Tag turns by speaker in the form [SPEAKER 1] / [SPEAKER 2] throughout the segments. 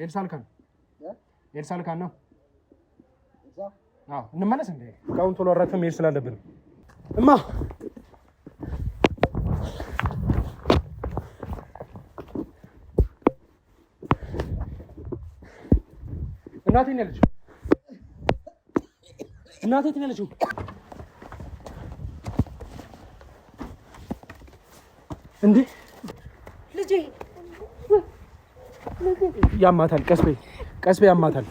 [SPEAKER 1] ኤልሳልካን ነው እንመለስ እንዴ እቃውን ቶሎ አራግፈን መሄድ ስላለብን እማ እናቴ ነች እንዴ
[SPEAKER 2] ልጄ
[SPEAKER 1] ያማታል ቀስቤ ያማታል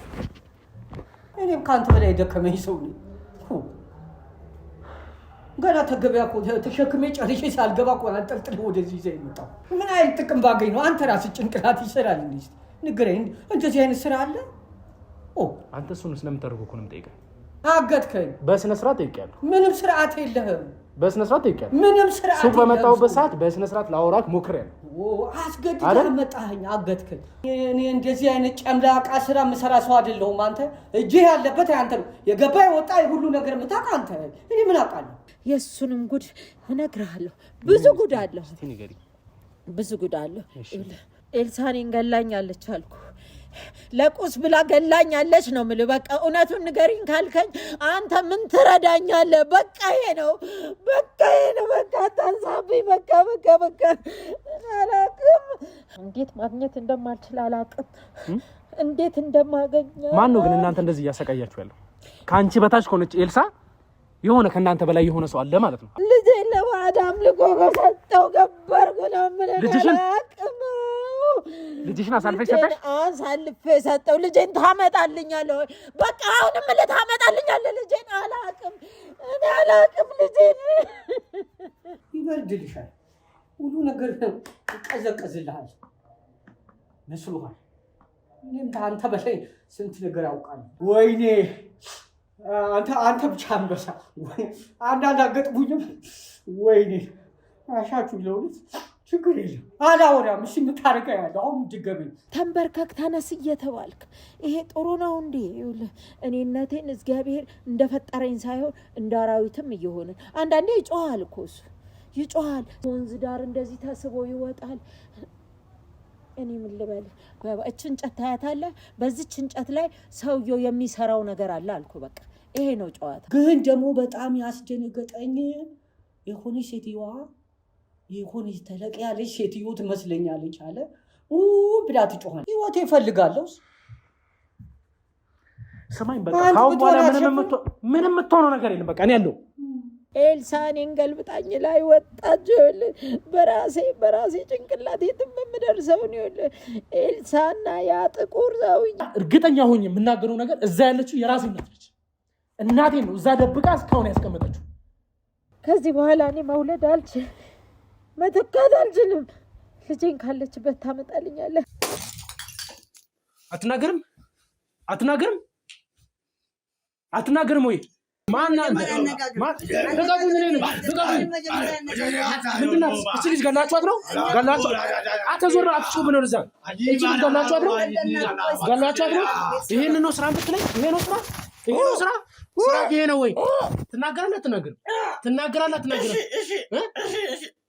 [SPEAKER 2] እኔም ካንተ በላይ ደከመኝ ሰው ነኝ ገና ተገበያ እኮ ተሸክሜ ጨርሼ ሳልገባ እኮ አንጠልጥሎ ወደዚህ ይዘህ የመጣው ምን አይነት ጥቅም ባገኝ ነው አንተ ራስህ ጭንቅላት ይሰራል እንዴ ንገረኝ እንደዚህ አይነት ስራ አለ
[SPEAKER 1] አንተ እሱን ስለምታደርገው እኮ ነው የምጠይቀህ
[SPEAKER 2] አገትከኝ
[SPEAKER 1] በስነ ስርዓት ጠይቄያለሁ
[SPEAKER 2] ምንም ስርዓት የለህም
[SPEAKER 1] በስነ ስርዓት ጠይቄያለሁ
[SPEAKER 2] ምንም ስርዓት
[SPEAKER 1] ሱቅ በመጣሁበት ሰዓት በስነ ስርዓት ላወራክ ሞክሬያለሁ
[SPEAKER 2] አስገድደህ መጣኸኝ አገትከኝ እኔ እንደዚህ አይነት ጨምላቃ ስራ የምሰራ ሰው አይደለሁም አንተ እጅህ ያለበት አንተ ነው የገባ የወጣ ሁሉ ነገር የምታውቅ አንተ እኔ ምን አውቃለሁ
[SPEAKER 3] የሱንም ጉድ እነግርሃለሁ ብዙ ጉድ አለው ብዙ ጉድ አለው ኤልሳኔን ገላኛለች አልኩ ለቁስ ብላ ገላኛለች ነው የምልህ በቃ እውነቱን ንገሪኝ ካልከኝ አንተ ምን ትረዳኛለህ በቃ ይሄ ነው በቃ ታንሳብኝ በቃ አላውቅም እንዴት ማግኘት እንደማልችል አላውቅም እንዴት እንደማገኝ
[SPEAKER 1] ማን ነው ግን እናንተ እንደዚህ እያሰቃያችሁ ያለው ካንቺ በታች ሆነች ኤልሳ የሆነ ከናንተ በላይ የሆነ ሰው አለ ማለት ነው
[SPEAKER 3] ልጄ ለማዳም ልቆ ሰጠው ገበርኩ ነው የምልህ
[SPEAKER 1] ልጅሽን አሳልፈሽ
[SPEAKER 3] ሰጠው ልጄን ታመጣልኛለህ በቃ አሁንም ታመጣልኛለህ ልጄን አላውቅም ልጄን
[SPEAKER 2] ይበርድልሻል ሁሉ ነገር ይቀዘቀዝልሃል መስሎሃል እኔም አንተ በላይ ስንት ነገር ያውቃል ወይኔ አንተ ብቻ አንበሳ አንዳንድ አገጥሙኝም ወይኔ አሻችሁ ለውት ችግር የለም አላወራም እሺ የምታረጋ ያለ አሁን ድገበኝ
[SPEAKER 3] ተንበርከክ ተነስ እየተባልክ ይሄ ጥሩ ነው እንዴ እኔነቴን እግዚአብሔር እንደፈጠረኝ ሳይሆን እንዳራዊትም እየሆነ አንዳንዴ ይጮሃል እኮ እሱ ይጮሃል ወንዝ ዳር እንደዚህ ተስቦ ይወጣል እኔ ምን ልበል እቺ እንጨት ታያታለህ በዚህች እንጨት ላይ ሰውየው የሚሰራው ነገር አለ አልኩ በቃ ይሄ ነው ጨዋታ
[SPEAKER 2] ግን ደግሞ በጣም ያስደነገጠኝ የሆነ ሴትዮዋ የሆነ ተለቅ ያለች ሴትዮ ትመስለኛለች አለ ብላ ትጮኻለች ህይወት ይፈልጋለሁ
[SPEAKER 1] ሰማኝ በቃ ካው በኋላ ምንም የምትሆነው ነገር የለም በቃ እኔ ያለው
[SPEAKER 3] ኤልሳኔን ገልብጣኝ ላይ ወጣች በራሴ ጭንቅላት የትም የምደርሰው ነው ኤልሳና ያ ጥቁር ሰውዬ
[SPEAKER 1] እርግጠኛ ሆኜ የምናገረው ነገር እዛ ያለችው የራሴ እናቴ ነው እዛ ደብቃ እስካሁን ያስቀመጠችው
[SPEAKER 3] ከዚህ በኋላ እኔ መውለድ አልችልም መተካት አልችልም ልጄን ካለችበት ታመጣልኛለህ
[SPEAKER 1] አትናገርም ወይ ማን ተጋጉኝ ምንድነው እቺ ልጅ ገላችኋት ነው አተዞራ አትጩብ ነው እዛ እቺ ልጅ ገላችኋት ነው ይሄን ነው ስራ ብትለኝ ይሄ ነው ስራ ይሄ ነው ወይ ትናገራለህ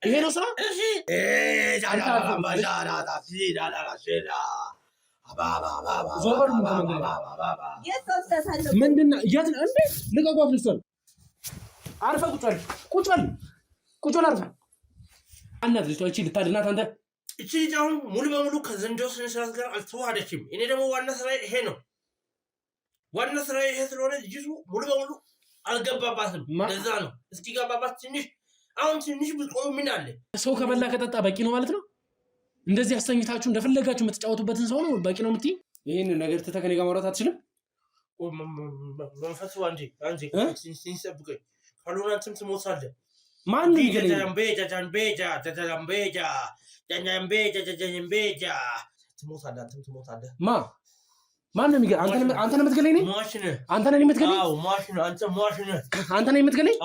[SPEAKER 1] ይሄ ነው ስራ ምንድነው እንዴ ልቀቋት ልትሰል አርፈ ቁጭ በል አርፈ አናት ልጅ ልታድናት አንተ
[SPEAKER 4] እቺ ልጅ አሁን ሙሉ በሙሉ ከዘንዶ ስንስራት ጋር አልተዋሃደችም እኔ ደግሞ ዋና ስራዬ ይሄ ነው ዋና ስራዬ ይሄ ስለሆነ ልጅቱ ሙሉ በሙሉ አልገባባትም ለዛ ነው እስኪ ገባባት ትንሽ ብትቆም ምን አለ
[SPEAKER 1] ሰው ከበላ ከጠጣ በቂ ነው ማለት ነው እንደዚህ አስተኝታችሁ እንደፈለጋችሁ የምትጫወቱበትን ሰው ነው በቂ ነው የምትይ ይሄን ነገር ተተከኔ ጋር ማውራት አትችልም
[SPEAKER 4] መንፈሱ አንዴ ሲንሰብከኝ ካልሆነ አንተም ትሞታለህ
[SPEAKER 1] ማን ይገለኝ
[SPEAKER 4] ትሞታለህ
[SPEAKER 1] ማን ነው የሚገለኝ አንተ ነው የምትገለኝ
[SPEAKER 4] ማሽን
[SPEAKER 1] አንተ ነህ የምትገለኝ
[SPEAKER 4] አዎ ማሽን
[SPEAKER 1] አንተ ነህ የምትገለኝ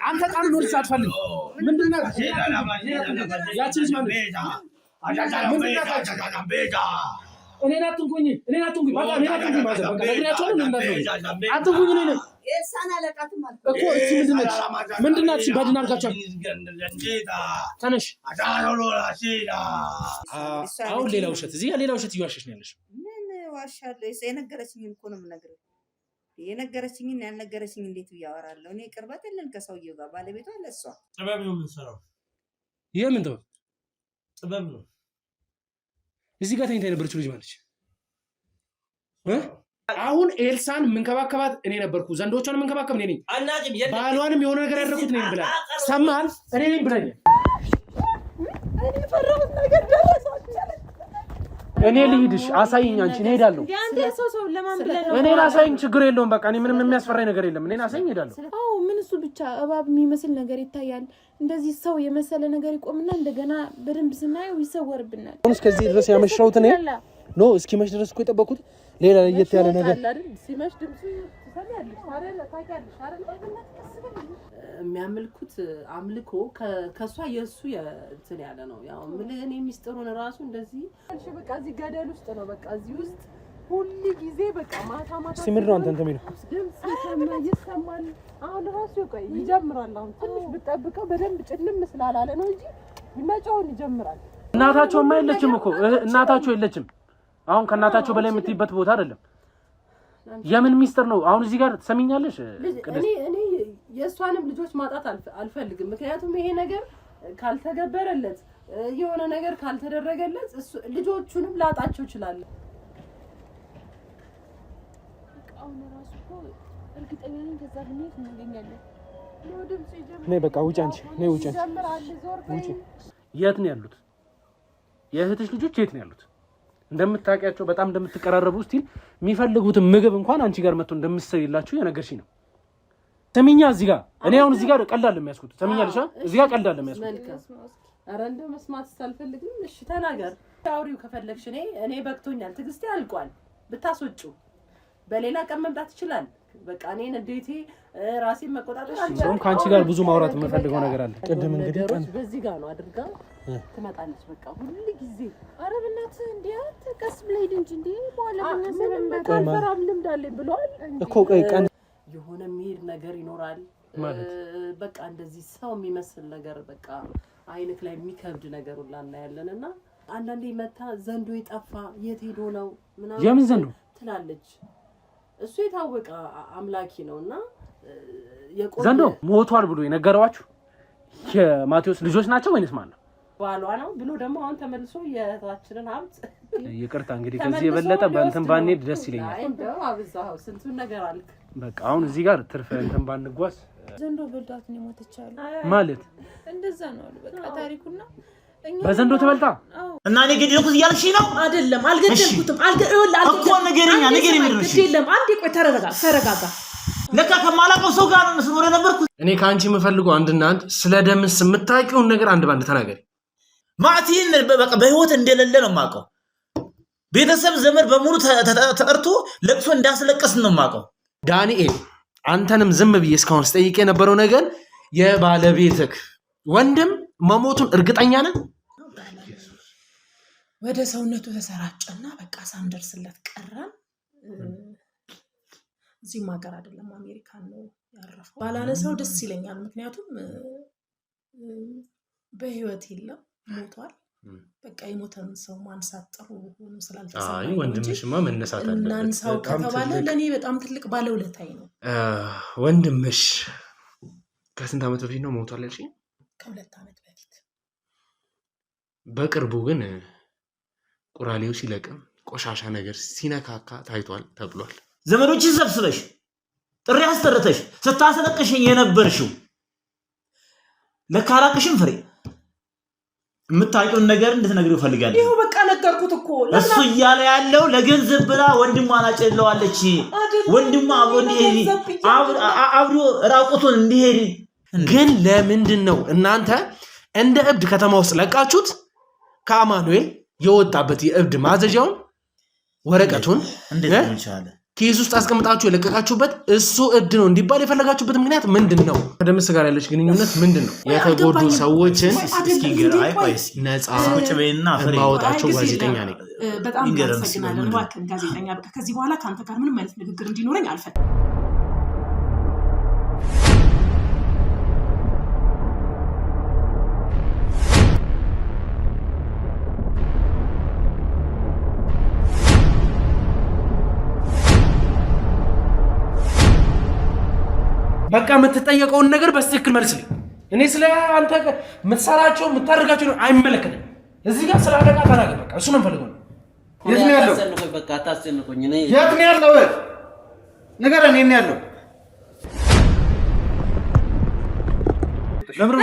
[SPEAKER 1] አንተ ቃል ነው ልጅ አትፈልግ ምንድነው ያቺ ልጅ ማለት እኔን አትንኩኝ በቃ እኔን አትንኩኝ ማለት በቃ ነግሬያቸው ነው አትንኩኝ እኔን
[SPEAKER 5] ኤልሳን አለቃት ማለት
[SPEAKER 1] እኮ እቺ ምንድነች በድን አልካቸው ተነሽ አሁን ሌላ ውሸት እዚህ ሌላ ውሸት እየዋሸሽ ነው ያለሽ
[SPEAKER 5] ዋሻለሁ የነገረችኝን እኮ ነው የምነግርህ የነገረችኝን ያልነገረችኝ እንዴት ያወራለሁ እኔ ቅርበት የለን ከሰውየው ጋር ባለቤቷ ለሷ
[SPEAKER 4] ጥበብ ነው የምንሰራው
[SPEAKER 1] የምን
[SPEAKER 4] ጥበብ ነው
[SPEAKER 1] እዚህ ጋር ተኝታ የነበረችው ልጅ ማለች አሁን ኤልሳን መንከባከባት እኔ ነበርኩ ዘንዶቿን መንከባከብ እኔ ነኝ ባሏንም የሆነ ነገር ያደረኩት እኔ ብላ ሰማል እኔ ነኝ ብለኝ
[SPEAKER 3] እኔ ፈራሁት ነገር ደረሰች
[SPEAKER 1] እኔ ልሂድሽ አሳይኝ አንቺ እሄዳለሁ
[SPEAKER 3] ያንተ ሰው ለማን ብለህ ነው
[SPEAKER 1] እኔ ላሳይኝ ችግር የለውም በቃ እኔ ምንም የሚያስፈራኝ ነገር የለም እኔ ላሳይኝ እሄዳለሁ
[SPEAKER 6] አዎ ምን እሱ ብቻ እባብ የሚመስል ነገር ይታያል እንደዚህ ሰው የመሰለ ነገር ይቆምና እንደገና በደንብ ስናየው ይሰወርብናል
[SPEAKER 1] አሁን እስከዚህ ድረስ ያመሻውት እኔ ኖ እስኪመሽ ድረስ እኮ የጠበኩት ሌላ ለየት ያለ ነገር
[SPEAKER 3] ሲመሽ ድምጽ ትሰማያለሽ አይደል ታውቂያለሽ አይደል የሚያመልኩት አምልኮ ከሷ የሱ እንትን ያለ ነው ያው ምልህን የሚስጥሩን ራሱ እንደዚህ እሺ በቃ እዚህ ገደል ውስጥ ነው በቃ እዚህ ውስጥ ሁሉ ጊዜ በቃ ማታ
[SPEAKER 1] ሲምድሩ አንተ የሚለው
[SPEAKER 3] ድምጽ ይሰማል አሁን ራሱ ቆይ ይጀምራል አሁን ትንሽ ብጠብቀው በደንብ ጭልም ስላላለ ነው እንጂ ይመጫውን ይጀምራል
[SPEAKER 1] እናታቸው የለችም እኮ እናታቸው የለችም አሁን ከናታቸው በላይ የምትይበት ቦታ አይደለም የምን ሚስጥር ነው አሁን እዚህ ጋር ትሰሚኛለሽ
[SPEAKER 3] እኔ የሷንም ልጆች ማጣት አልፈልግም ምክንያቱም ይሄ ነገር ካልተገበረለት የሆነ ነገር ካልተደረገለት ልጆቹንም ላጣቸው ይችላል አሁን ራሱ እኮ እርግጠኛ ነኝ ከዛ ብንሄድ እናገኛለን ነው ድምጽ ይጀምራል
[SPEAKER 1] ነይ በቃ ውጪ አንቺ ነይ ውጪ ውጪ የት ነው ያሉት የእህትሽ ልጆች የት ነው ያሉት እንደምታውቂያቸው በጣም እንደምትቀራረቡ ስቲል የሚፈልጉትን ምግብ እንኳን አንቺ ጋር መጥቶ እንደምትሰይላችሁ የነገርሽ ነው ሰሚኛ እዚህ ጋር እኔ አሁን እዚህ ጋር ቀልድ የሚያስኩት ሰሚኛለሽ እዚህ ጋር ቀልድ የሚያስኩት
[SPEAKER 3] ኧረ እንደው መስማት ሳልፈልግም እሺ ተናገር አውሪው ከፈለግሽ እኔ በቅቶኛል ትግስቴ አልቋል ብታስወጩ በሌላ ቀን መምጣት ይችላል በቃ እኔ እንዴቴ ራሴን መቆጣጠር
[SPEAKER 1] አልቻልኩም ካንቺ ጋር ብዙ ማውራት የምፈልገው ነገር አለ ቅድም እንግዲህ
[SPEAKER 3] በዚህ ጋር ነው አድርጋ ትመጣለች በቃ ሁሉ ጊዜ ኧረ በእናትህ እንዴ ቀስ ብለህ እንጂ እንዴ በኋላ በእናትህ በቃ ፈራም ልምድ አለኝ ብሏል
[SPEAKER 1] እኮ ቆይ ቀን
[SPEAKER 3] የሆነ የሚሄድ ነገር ይኖራል በቃ እንደዚህ ሰው የሚመስል ነገር በቃ አይንክ ላይ የሚከብድ ነገር ሁላ እናያለንና አንዳንዴ መታ ዘንዶ ይጠፋ የት ሄዶ ነው ምናምን
[SPEAKER 1] የምን ዘንዶ
[SPEAKER 3] ትላለች እሱ የታወቀ አምላኪ ነውና
[SPEAKER 1] ዘንዶ ሞቷል ብሎ የነገረዋችሁ የማቴዎስ ልጆች ናቸው ወይንስ ማን ነው
[SPEAKER 3] ባሏ ነው ብሎ ደግሞ አሁን ተመልሶ የታችንን ሀብት
[SPEAKER 1] ይቅርታ እንግዲህ ከዚህ የበለጠ በእንትን ባንሄድ ደስ ይለኛል
[SPEAKER 3] እንደው አብዛው ስንቱን ነገር አልክ
[SPEAKER 1] በቃ አሁን እዚህ ጋር ትርፍ እንትን ባንጓዝ
[SPEAKER 6] ዘንዶ በልቷት ነው ሞተቻለ
[SPEAKER 1] ማለት
[SPEAKER 6] እንደዛ ነው በቃ ታሪኩና
[SPEAKER 1] በዘንዶ ተበልታ
[SPEAKER 7] እና እኔ ገደልኩት እያልሽ ነው
[SPEAKER 2] አይደለም አልገደልኩትም
[SPEAKER 7] እኮ ነገርኛ ነገር የሚደርሽ
[SPEAKER 2] የለም አንዴ ቆይ ተረጋጋ
[SPEAKER 7] ለካ ከማላውቀው ሰው ጋር ነው መስኖር የነበርኩት
[SPEAKER 1] እኔ ካንቺ የምፈልገው አንድና አንድ ስለ ደምስ የምታውቂውን ነገር አንድ ባንድ ተናገሪ
[SPEAKER 7] ማቲን በቃ በህይወት እንደሌለ ነው የማውቀው ቤተሰብ ዘመድ በሙሉ ተጠርቶ ለቅሶ እንዳስለቀስ ነው የማውቀው
[SPEAKER 1] ዳንኤል አንተንም ዝም ብዬ እስካሁን ስጠይቅ የነበረው ነገር የባለቤትህ ወንድም መሞቱን እርግጠኛ ነህ
[SPEAKER 8] ወደ ሰውነቱ ተሰራጨና በቃ ሳንደርስለት ቀረን እዚህ ማገር አይደለም አሜሪካን ነው ያረፈው ባላነሳው ደስ ይለኛል ምክንያቱም በህይወት የለም ሞቷል በቃ የሞተን ሰው ማንሳት ጥሩ ሆኖ ስላልተሰማኝ
[SPEAKER 1] አይ ወንድምሽማ መነሳት አለበት
[SPEAKER 8] እናንሳው ከተባለ ለኔ በጣም ትልቅ ባለውለታዬ ነው
[SPEAKER 1] ወንድምሽ ከስንት ዓመት በፊት ነው ሞቷል ያልሽኝ
[SPEAKER 8] ከ2 ዓመት በፊት
[SPEAKER 1] በቅርቡ ግን ቁራሌው ሲለቅም ቆሻሻ ነገር ሲነካካ ታይቷል ተብሏል
[SPEAKER 7] ዘመዶችን ሰብስበሽ ጥሪ አስተረተሽ ስታስለቅሽኝ የነበርሽው ለካራቅሽም ፍሬ የምታውቂውን ነገር እንድትነግሪው ፈልጋለሁ
[SPEAKER 2] ይሄው በቃ ነገርኩት እኮ
[SPEAKER 7] እሱ እያለ ያለው ለገንዘብ ብላ ወንድሟን አጨለዋለች ወንድሟ አብሮ ራቁቱን እንዲሄድ
[SPEAKER 1] ግን ለምንድን ነው እናንተ እንደ እብድ ከተማ ውስጥ ለቃችሁት ከአማኑኤል የወጣበት የእብድ ማዘዣውን ወረቀቱን
[SPEAKER 7] እንዴት ነው ይቻላል
[SPEAKER 1] ኬስ ውስጥ አስቀምጣችሁ የለቀቃችሁበት እሱ እብድ ነው እንዲባል የፈለጋችሁበት ምክንያት ምንድነው ከደምስ ጋር ያለች ግንኙነት ምንድነው የተጎዱ ሰዎችን
[SPEAKER 7] እስኪ ገራይ ቆይስ
[SPEAKER 1] ነፃ
[SPEAKER 7] ቁጭ በይና ፍሬ
[SPEAKER 1] ማውጣቸው ጋዜጠኛ ነኝ
[SPEAKER 8] በጣም አመሰግናለሁ እባክህ ጋዜጠኛ በቃ ከዚህ በኋላ ካንተ ጋር ምንም አይነት ንግግር እንዲኖረኝ አልፈልግም
[SPEAKER 1] በቃ የምትጠየቀውን ነገር በትክክል መልስልኝ። እኔ ስለ አንተ የምትሰራቸው የምታደርጋቸው አይመለከትም። እዚህ ጋር ስለ አለቃ ተናገር። በቃ እሱ ነው የምፈልገው።
[SPEAKER 9] የት ነው ያለው? በቃ አታስጨንቁኝ። እኔ
[SPEAKER 7] የት ነው ያለው? ንገረኝ። እኔ ያለው ለምን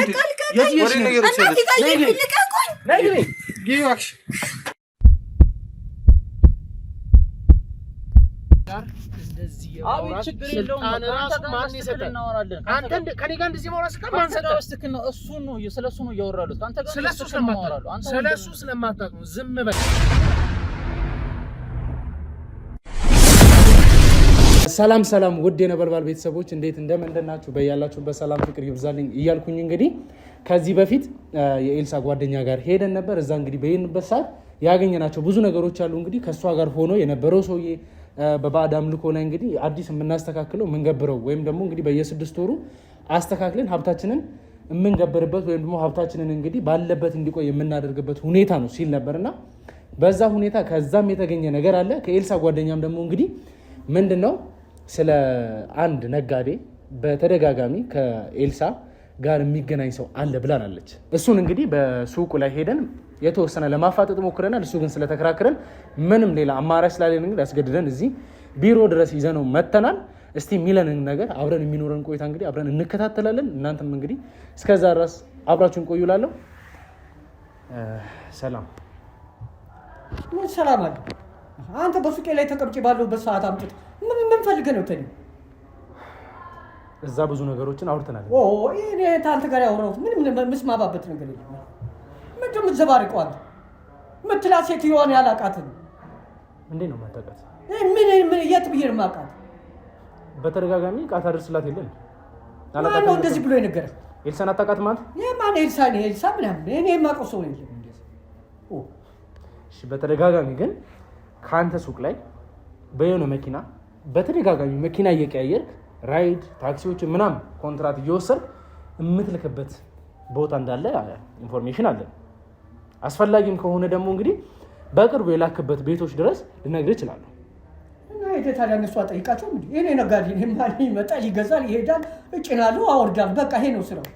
[SPEAKER 1] ችግር የለውም። አንተ ከኔ ጋር እንደዚህ ማውራት ስለ ማን ሰጠህ?
[SPEAKER 9] እሱ ነው ስለሱ ነው እያወራሉት። አንተ ጋር
[SPEAKER 1] ስለሱ ስለማታውቅ ነው። ዝም በል። ሰላም ውድ የነበልባል ቤተሰቦች እንዴት እንደምንደናችሁ በያላችሁበት ሰላም ፍቅር ይብዛልኝ እያልኩኝ እንግዲህ ከዚህ በፊት የኤልሳ ጓደኛ ጋር ሄደን ነበር። እዛ እንግዲህ በየንበት ሰዓት ያገኘናቸው ብዙ ነገሮች አሉ። እንግዲህ ከሷ ጋር ሆኖ የነበረው ሰውዬ በባዕድ አምልኮ ላይ እንግዲህ አዲስ የምናስተካክለው የምንገብረው ወይም ደግሞ እንግዲህ በየ6 ወሩ አስተካክለን ሀብታችንን የምንገብርበት ወይም ደግሞ ሀብታችንን እንግዲህ ባለበት እንዲቆይ የምናደርግበት ሁኔታ ነው ሲል ነበርና በዛ ሁኔታ ከዛም የተገኘ ነገር አለ። ከኤልሳ ጓደኛም ደግሞ እንግዲህ ምንድነው ስለ አንድ ነጋዴ በተደጋጋሚ ከኤልሳ ጋር የሚገናኝ ሰው አለ ብላናለች። እሱን እንግዲህ በሱቁ ላይ ሄደን የተወሰነ ለማፋጠጥ ሞክረናል። እሱ ግን ስለተከራከረን ምንም ሌላ አማራጭ ስላለን እንግዲህ አስገድደን እዚህ ቢሮ ድረስ ይዘነው መተናል። እስቲ የሚለንን ነገር አብረን የሚኖረን ቆይታ እንግዲህ አብረን እንከታተላለን። እናንተም እንግዲህ እስከዛ ድረስ አብራችሁን ቆዩ። ላለው ሰላም
[SPEAKER 2] አለ። አንተ በሱቄ ላይ ተቀምጬ ባለሁበት ሰዓት አምጥተህ ምን ፈልገህ ነው? ተኝ
[SPEAKER 1] እዛ ብዙ ነገሮችን አውርተናል።
[SPEAKER 2] እኔ ታንተ ጋር ያወራሁት ምንም መስማማበት ነገር የለም። ምንድን ነው የምትዘባርቀው? አንተ የምትላት ሴትዮዋን ያላቃትን
[SPEAKER 1] እንዴት ነው የማታውቃት?
[SPEAKER 2] ምን የት ብዬሽ ነው የማውቃት?
[SPEAKER 1] በተደጋጋሚ ቃታ ድርስላት የለን
[SPEAKER 2] ማነው እንደዚህ ብሎ የነገረህ?
[SPEAKER 1] ኤልሳን አታውቃትም ማለት?
[SPEAKER 2] የማን ኤልሳ? ኤልሳ ምናምን እኔ የማውቀው ሰው የለም።
[SPEAKER 1] እሺ፣ በተደጋጋሚ ግን ከአንተ ሱቅ ላይ በየሆነ መኪና በተደጋጋሚ መኪና እየቀያየርክ ራይድ ታክሲዎች ምናምን ኮንትራት እየወሰድክ የምትልክበት ቦታ እንዳለ ኢንፎርሜሽን አለ። አስፈላጊም ከሆነ ደግሞ እንግዲህ በቅርቡ የላክበት ቤቶች ድረስ ልነግርህ እችላለሁ።
[SPEAKER 2] እና ታዲያ እነሱ አጠይቃቸው። እንግዲህ እኔ ነጋዴ ነኝ። ማን ይመጣል፣ ይገዛል፣ ይሄዳል፣ እጭናለሁ፣ አወርዳለሁ። በቃ ይሄ ነው ስራው።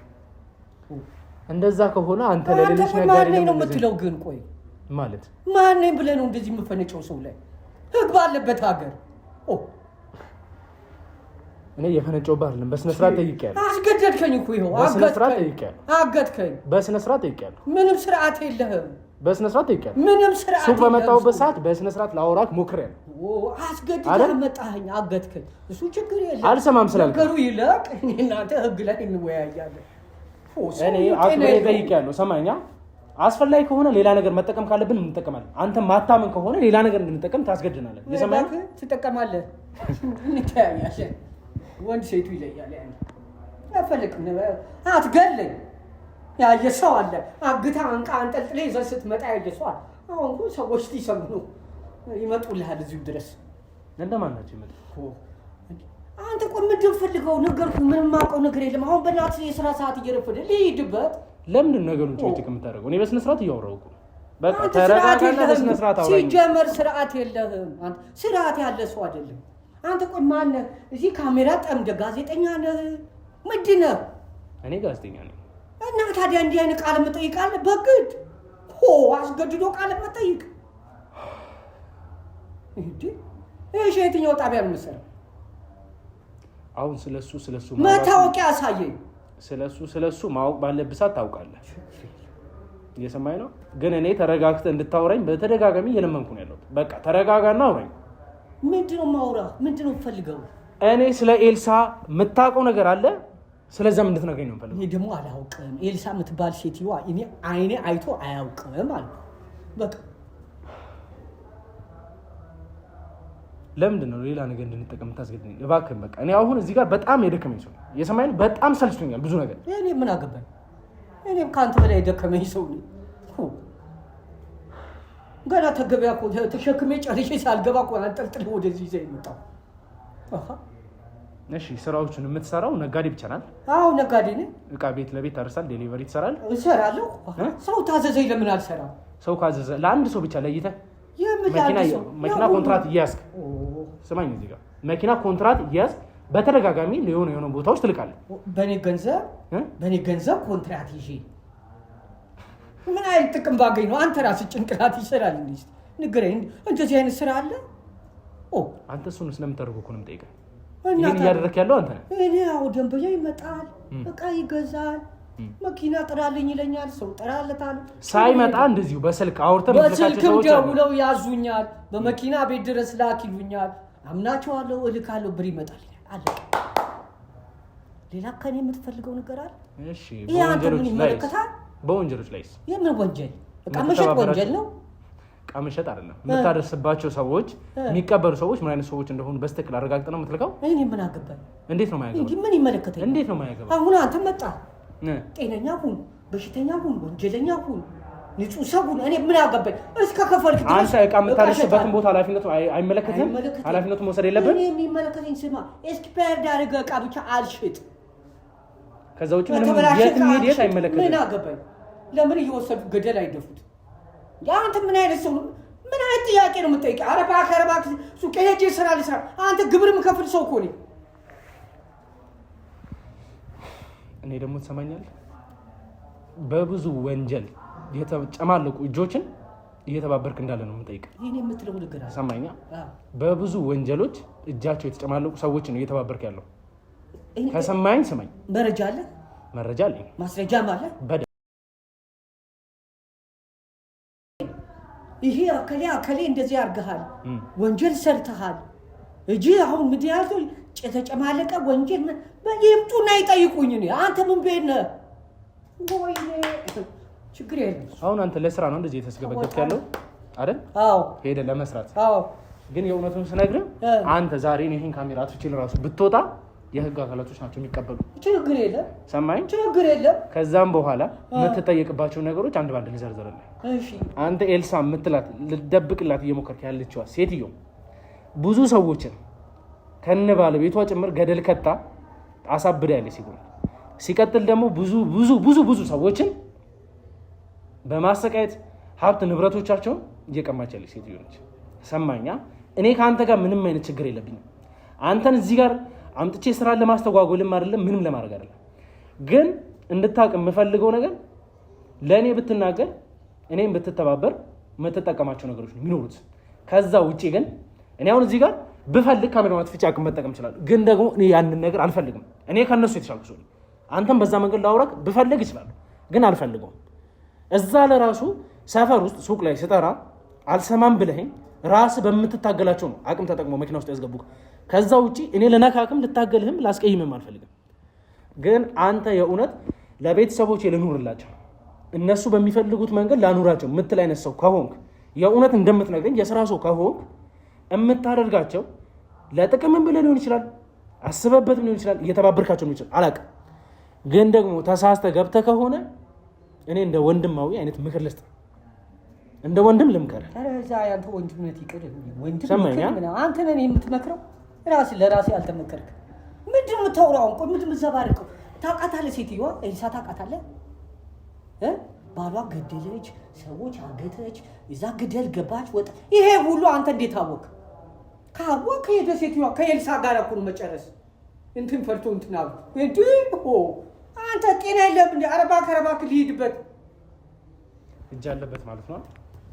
[SPEAKER 1] እንደዛ ከሆነ አንተ ለሌሎች ነጋዴ
[SPEAKER 2] ነው የምትለው። ግን ቆይ
[SPEAKER 1] ማለት
[SPEAKER 2] ማን ነኝ ብለህ ነው እንደዚህ የምፈነጨው ሰው ላይ? ህግ ባለበት ሀገር
[SPEAKER 1] እኔ የፈነጨውብህ አይደለም። በስነ ስርዓት ጠይቄያለሁ።
[SPEAKER 2] አስገደድከኝ እኮ ይኸው አገድከኝ።
[SPEAKER 1] በስነ ስርዓት ጠይቄያለሁ።
[SPEAKER 2] ምንም ስርዓት የለህም።
[SPEAKER 1] በስነ ስርዓት ጠይቄያለሁ።
[SPEAKER 2] ምንም ስርዓት
[SPEAKER 1] ሱቅ በመጣሁበት ሰዓት በስነ ስርዓት ላወራክ ሞክሬያለሁ።
[SPEAKER 2] አስገድደህ መጣኸኝ፣ አገድከኝ። እሱ ችግር የለም።
[SPEAKER 1] አልሰማም ስላልክ
[SPEAKER 2] ነገሩ ይለቅ። እኔ እናንተ ህግ ላይ እንወያያለን።
[SPEAKER 1] እኔ አክብሬ ጠይቄያለሁ። ሰማኛ አስፈላጊ ከሆነ ሌላ ነገር መጠቀም ካለብን እንጠቀማለን። አንተ ማታመን ከሆነ ሌላ ነገር እንድንጠቀም ታስገድናለህ። የሰማኝ
[SPEAKER 2] ትጠቀማለህ። እንተያያለን። ወንድ ሴቱ ይለያል። አፈልክም አትገለኝ። ያየ ሰው አለ። አግታ አንቃ አንጠልጥሌ ይዘህ ስትመጣ ያየ ሰው አለ። አሁን እኮ ሰዎች ሊሰሙ ነው፣ ይመጡልሃል እዚሁ ድረስ።
[SPEAKER 1] እንደማን ናቸው ይመጡ?
[SPEAKER 2] አንተ ቆይ ምንድን ፈልገው? ነገርኩህ። ምንም የማውቀው ነገር የለም። አሁን በእናትህ የስራ ሰዓት እየረፈደ ልሂድበት።
[SPEAKER 1] ለምንድን ነገሩን ጭቅጭቅ የምታደርገው? እኔ በስነ ስርዓት እያወራሁ እኮ በቃ ተረጋጋና በስነ ስርዓት አውራኝ።
[SPEAKER 2] ሲጀመር ስርዓት የለህም አንተ። ስርዓት ያለ ሰው አይደለም አንተ። ቆይ ማነህ? እዚህ ካሜራ ጠምደህ ጋዜጠኛ ነህ? ምንድን ነህ?
[SPEAKER 1] እኔ ጋዜጠኛ ነኝ።
[SPEAKER 2] እና ታዲያ እንዲህ አይነት ቃል መጠይቅ አለ? በግድ አስገድዶ ቃል መጠይቅ እንዴ? እሺ፣ የትኛው ጣቢያ ነው የምትሰራው?
[SPEAKER 1] አሁን ስለሱ
[SPEAKER 2] መታወቂያ አሳየኝ።
[SPEAKER 1] ስለሱ ማወቅ ባለብህ ሰዓት ታውቃለህ። እየሰማኝ ነው። ግን እኔ ተረጋግተህ እንድታወራኝ በተደጋጋሚ እየለመንኩ ነው ያለሁት። በቃ ተረጋጋና አውራኝ።
[SPEAKER 2] ምንድነው ማውራ? ምንድነው ፈልገው?
[SPEAKER 1] እኔ ስለ ኤልሳ የምታውቀው ነገር አለ? ስለዛም እንድትነግረኝ ነው ፈልገው።
[SPEAKER 2] እኔ ደግሞ አላውቅም። ኤልሳ የምትባል ሴትዮዋ እኔ አይኔ አይቶ አያውቅም ማለት በቃ።
[SPEAKER 1] ለምንድን ነው ሌላ ነገር እንድንጠቀም ታስገድኝ? እባክህን በቃ እኔ አሁን እዚህ ጋር በጣም የደከመኝ ሰው እየሰማኝ ነው። በጣም ሰልችቶኛል ብዙ ነገር።
[SPEAKER 2] እኔ ምን አገባኝ? እኔም ከአንተ በላይ የደከመኝ ሰው ነኝ። ገና ተገበያ እኮ ተሸክሜ ጨርሼ ሳልገባ እኮ አንጠልጥለህ ወደዚህ ይዘህ የመጣው።
[SPEAKER 1] እሺ፣ ስራዎቹን የምትሰራው ነጋዴ ብቻ ናት?
[SPEAKER 2] አዎ ነጋዴ ነኝ።
[SPEAKER 1] እቃ ቤት ለቤት ታደርሳለህ? ዴሊቨሪ ትሰራለህ?
[SPEAKER 2] እሰራለሁ። ሰው ታዘዘኝ ለምን አልሰራም?
[SPEAKER 1] ሰው ካዘዘ ለአንድ ሰው ብቻ ለይተህ መኪና ኮንትራት እያያዝክ ስማኝ፣ እዚህ ጋር መኪና ኮንትራት እያያዝክ በተደጋጋሚ የሆነ ቦታዎች ትልካለህ።
[SPEAKER 2] በኔ ገንዘብ ኮንትራት ይዤ ምን አይነት ጥቅም ባገኝ ነው? አንተ ራስህ ጭንቅላት ይሰራል እንዴ? ንገረኝ። እንደዚህ አይነት ስራ አለ?
[SPEAKER 1] አንተ እሱን ስለምታደርጉ እኮ ነው የምጠይቀህ። ይሄን እያደረክ ያለው አንተ ነህ።
[SPEAKER 2] እኔ ያው ደንበኛ ይመጣል፣ እቃ ይገዛል፣ መኪና ጥራልኝ ይለኛል፣ ሰው ጥራለታል።
[SPEAKER 1] ሳይመጣ እንደዚሁ በስልክ አውርተን
[SPEAKER 2] በስልክም ደውለው ያዙኛል፣ በመኪና ቤት ድረስ ላክ ይሉኛል። አምናቸዋለሁ፣ እልካለሁ፣ ብር ይመጣል። አለ ሌላ ከኔ የምትፈልገው ነገር አለ?
[SPEAKER 1] እሺ
[SPEAKER 2] በወንጀሎች
[SPEAKER 1] ላይስ?
[SPEAKER 2] የምን ወንጀል? እቃ መሸጥ ወንጀል ነው?
[SPEAKER 1] እቃ መሸጥ አይደለም። የምታደርስባቸው ሰዎች የሚቀበሉ ሰዎች ምን አይነት ሰዎች እንደሆኑ በስተክል አረጋግጥ ነው የምትልከው።
[SPEAKER 2] እኔ ምን አገባኝ?
[SPEAKER 1] እንዴት ነው የማያገባኝ?
[SPEAKER 2] ምን ይመለከተኝ?
[SPEAKER 1] እንዴት ነው የማያገባኝ?
[SPEAKER 2] አሁን አንተ መጣ ጤነኛ ሁን፣ በሽተኛ ሁን፣ ወንጀለኛ ሁን፣ ንጹህ ሰው ሁን፣ እኔ ምን አገባኝ? እስከ ከፈልክ ድረስ
[SPEAKER 1] አንተ እቃ የምታደርስበትን ቦታ ኃላፊነቱ አይመለከትም። ኃላፊነቱ መውሰድ የለብን።
[SPEAKER 2] እኔ የሚመለከተኝ ስማ፣ ኤክስፓየርድ ያደረገ እቃ ብቻ አልሽጥ።
[SPEAKER 1] ከዛ ውጭ ምንም የት አይመለከትም።
[SPEAKER 2] ምን አገባኝ? ለምን እየወሰዱ ገደል አይደፉት? አንተ ምን አይነት ሰው ነው? ምን አይነት ጥያቄ ነው የምትጠይቀው? ኧረ እባክህ ሱቅ ሄጄ ስራ ልስራ። አንተ ግብር የምከፍል ሰው እኮ ነኝ።
[SPEAKER 1] እኔ ደግሞ ትሰማኛለህ፣ በብዙ ወንጀል የተጨማለቁ እጆችን እየተባበርክ እንዳለ ነው የምጠይቀው።
[SPEAKER 2] ይሄን የምትለው ነገር አለ?
[SPEAKER 1] ሰማኛ። በብዙ ወንጀሎች እጃቸው የተጨማለቁ ሰዎችን ነው እየተባበርክ ያለው። ከሰማኝ ስማኝ።
[SPEAKER 2] መረጃ አለ?
[SPEAKER 1] መረጃ አለኝ።
[SPEAKER 2] ማስረጃም አለ? ይሄ አከሌ እንደዚህ አድርገሃል፣ ወንጀል ሰርተሃል እጂ አሁን ምን ያለው የተጨማለቀ ወንጀል ይምጡና ይጠይቁኝ። አንተ ምን ቤት ነህ? ወይኔ ችግር የለም።
[SPEAKER 1] አሁን አንተ ለስራ ነው እንደዚህ የተስገበገብክ ያለው አይደል?
[SPEAKER 2] አዎ
[SPEAKER 1] ሄደህ ለመስራት።
[SPEAKER 2] አዎ
[SPEAKER 1] ግን የእውነቱን ስነግርህ አንተ ዛሬ ይሄን ካሜራ አትችል ራሱ ብትወጣ የህግ አካላቶች ናቸው የሚቀበሉ።
[SPEAKER 2] ችግር የለም።
[SPEAKER 1] ሰማኝ።
[SPEAKER 2] ችግር የለም።
[SPEAKER 1] ከዛም በኋላ የምትጠየቅባቸው ነገሮች አንድ ባንድ ልዘርዝርልህ።
[SPEAKER 2] እሺ
[SPEAKER 1] አንተ ኤልሳ የምትላት ልትደብቅላት እየሞከርክ ያለችዋ ሴትዮ ብዙ ሰዎችን ከነ ባለቤቷ ጭምር ገደል ከታ አሳብዳ ያለች ሲሆን ሲቀጥል ደግሞ ብዙ ሰዎችን በማሰቃየት ሀብት ንብረቶቻቸውን እየቀማች ያለች ሴትዮ ነች። ሰማኛ። እኔ ከአንተ ጋር ምንም አይነት ችግር የለብኝም። አንተን እዚህ ጋር አምጥቼ ስራ ለማስተጓጎልም አይደለም ምንም ለማድረግ አይደለም። ግን እንድታውቅ የምፈልገው ነገር ለእኔ ብትናገር እኔም ብትተባበር የምትጠቀማቸው ነገሮች ነው የሚኖሩት። ከዛ ውጭ ግን እኔ አሁን እዚህ ጋር ብፈልግ ካሜራ ማጥፍቼ አቅም መጠቀም ይችላል። ግን ደግሞ እኔ ያንን ነገር አልፈልግም። እኔ ከነሱ የተሻልኩ ሰው ነኝ። አንተም በዛ መንገድ ላውራክ ብፈልግ ይችላል፣ ግን አልፈልገውም። እዛ ለራሱ ሰፈር ውስጥ ሱቅ ላይ ስጠራ አልሰማም ብለኸኝ ራስ በምትታገላቸው ነው አቅም ተጠቅሞ መኪና ውስጥ ያስገቡክ። ከዛ ውጪ እኔ ለነካክም ልታገልህም ላስቀይምም አልፈልግም። ግን አንተ የእውነት ለቤተሰቦቼ ልኑርላቸው እነሱ በሚፈልጉት መንገድ ላኑራቸው የምትል አይነት ሰው ከሆንክ የእውነት እንደምትነግረኝ የስራ ሰው ከሆንክ የምታደርጋቸው ለጥቅምም ብለህ ሊሆን ይችላል፣ አስበበትም ሊሆን ይችላል፣ እየተባበርካቸው ሊሆን ይችላል አላውቅም። ግን ደግሞ ተሳስተህ ገብተህ ከሆነ እኔ እንደ ወንድማዊ አይነት ምክር ልስጥ፣ እንደ ወንድም ልምከር።
[SPEAKER 2] እዛ ያንተ ወንድምነት ይቅር። አንተ ነህ የምትመክረው፣ ራስህ ለራስህ አልተመከርክ። ምንድን ነው የምታወራው? ቆይ ምንድን ነው የምትዘባርቀው? ታውቃታለህ? ሴትዮዋ ኤልሳ ታውቃታለህ? ባሏ ገደለች፣ ሰዎች አገተች፣ እዛ ገደል ገባች፣ ወጣ። ይሄ ሁሉ አንተ እንዴት አወቅ? ካወቅ ሄደ ሴትዮዋ ከኤልሳ ጋር እኮ ነው መጨረስ። እንትን ፈርቶ እንትን አሉ እንዴ? አንተ ጤና የለም እንዴ? አረባ ከረባክ ሊሄድበት
[SPEAKER 1] እጅ አለበት ማለት ነው።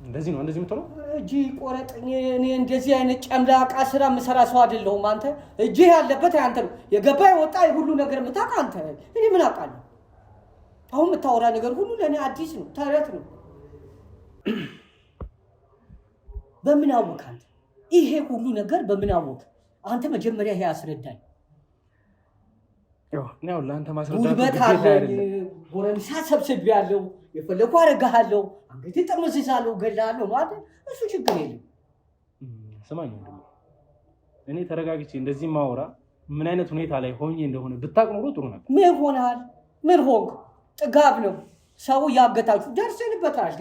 [SPEAKER 1] እንደዚህ ነው እንደዚህ የምትለው
[SPEAKER 2] እጅ ቆረጥ። እኔ እንደዚህ አይነት ጨምላቃ ስራ የምሰራ ሰው አይደለሁም። አንተ እጅ ያለበት አንተ ነው። የገባ የወጣ ሁሉ ነገር የምታውቅ አንተ። እኔ ምን አውቃለሁ? አሁን የምታወራ ነገር ሁሉ ለእኔ አዲስ ነው፣ ተረት ነው። በምን አወቅ አንተ? ይሄ ሁሉ ነገር በምን አወቅ አንተ? መጀመሪያ ይሄ አስረዳኝ።
[SPEAKER 1] ያው ለአንተ ማስረዳት
[SPEAKER 2] ጉልበት አለኝ፣ ጎረምሳ ሰብስቤያለሁ፣ የፈለኩ አደርግሃለሁ፣ አንገቴ ጠምዝዛለሁ፣ እገድልሃለሁ ማለት እሱ ችግር የለም።
[SPEAKER 1] ስማኝ ወንድሜ፣ እኔ ተረጋግቼ እንደዚህ ማወራ ምን አይነት ሁኔታ ላይ ሆኜ እንደሆነ ብታውቅ ኖሮ ጥሩ ነበር።
[SPEAKER 2] ምን ሆናል? ምን ሆንክ? ጥጋብ ነው ሰው ያገታችሁ፣ ደርሰንበታል።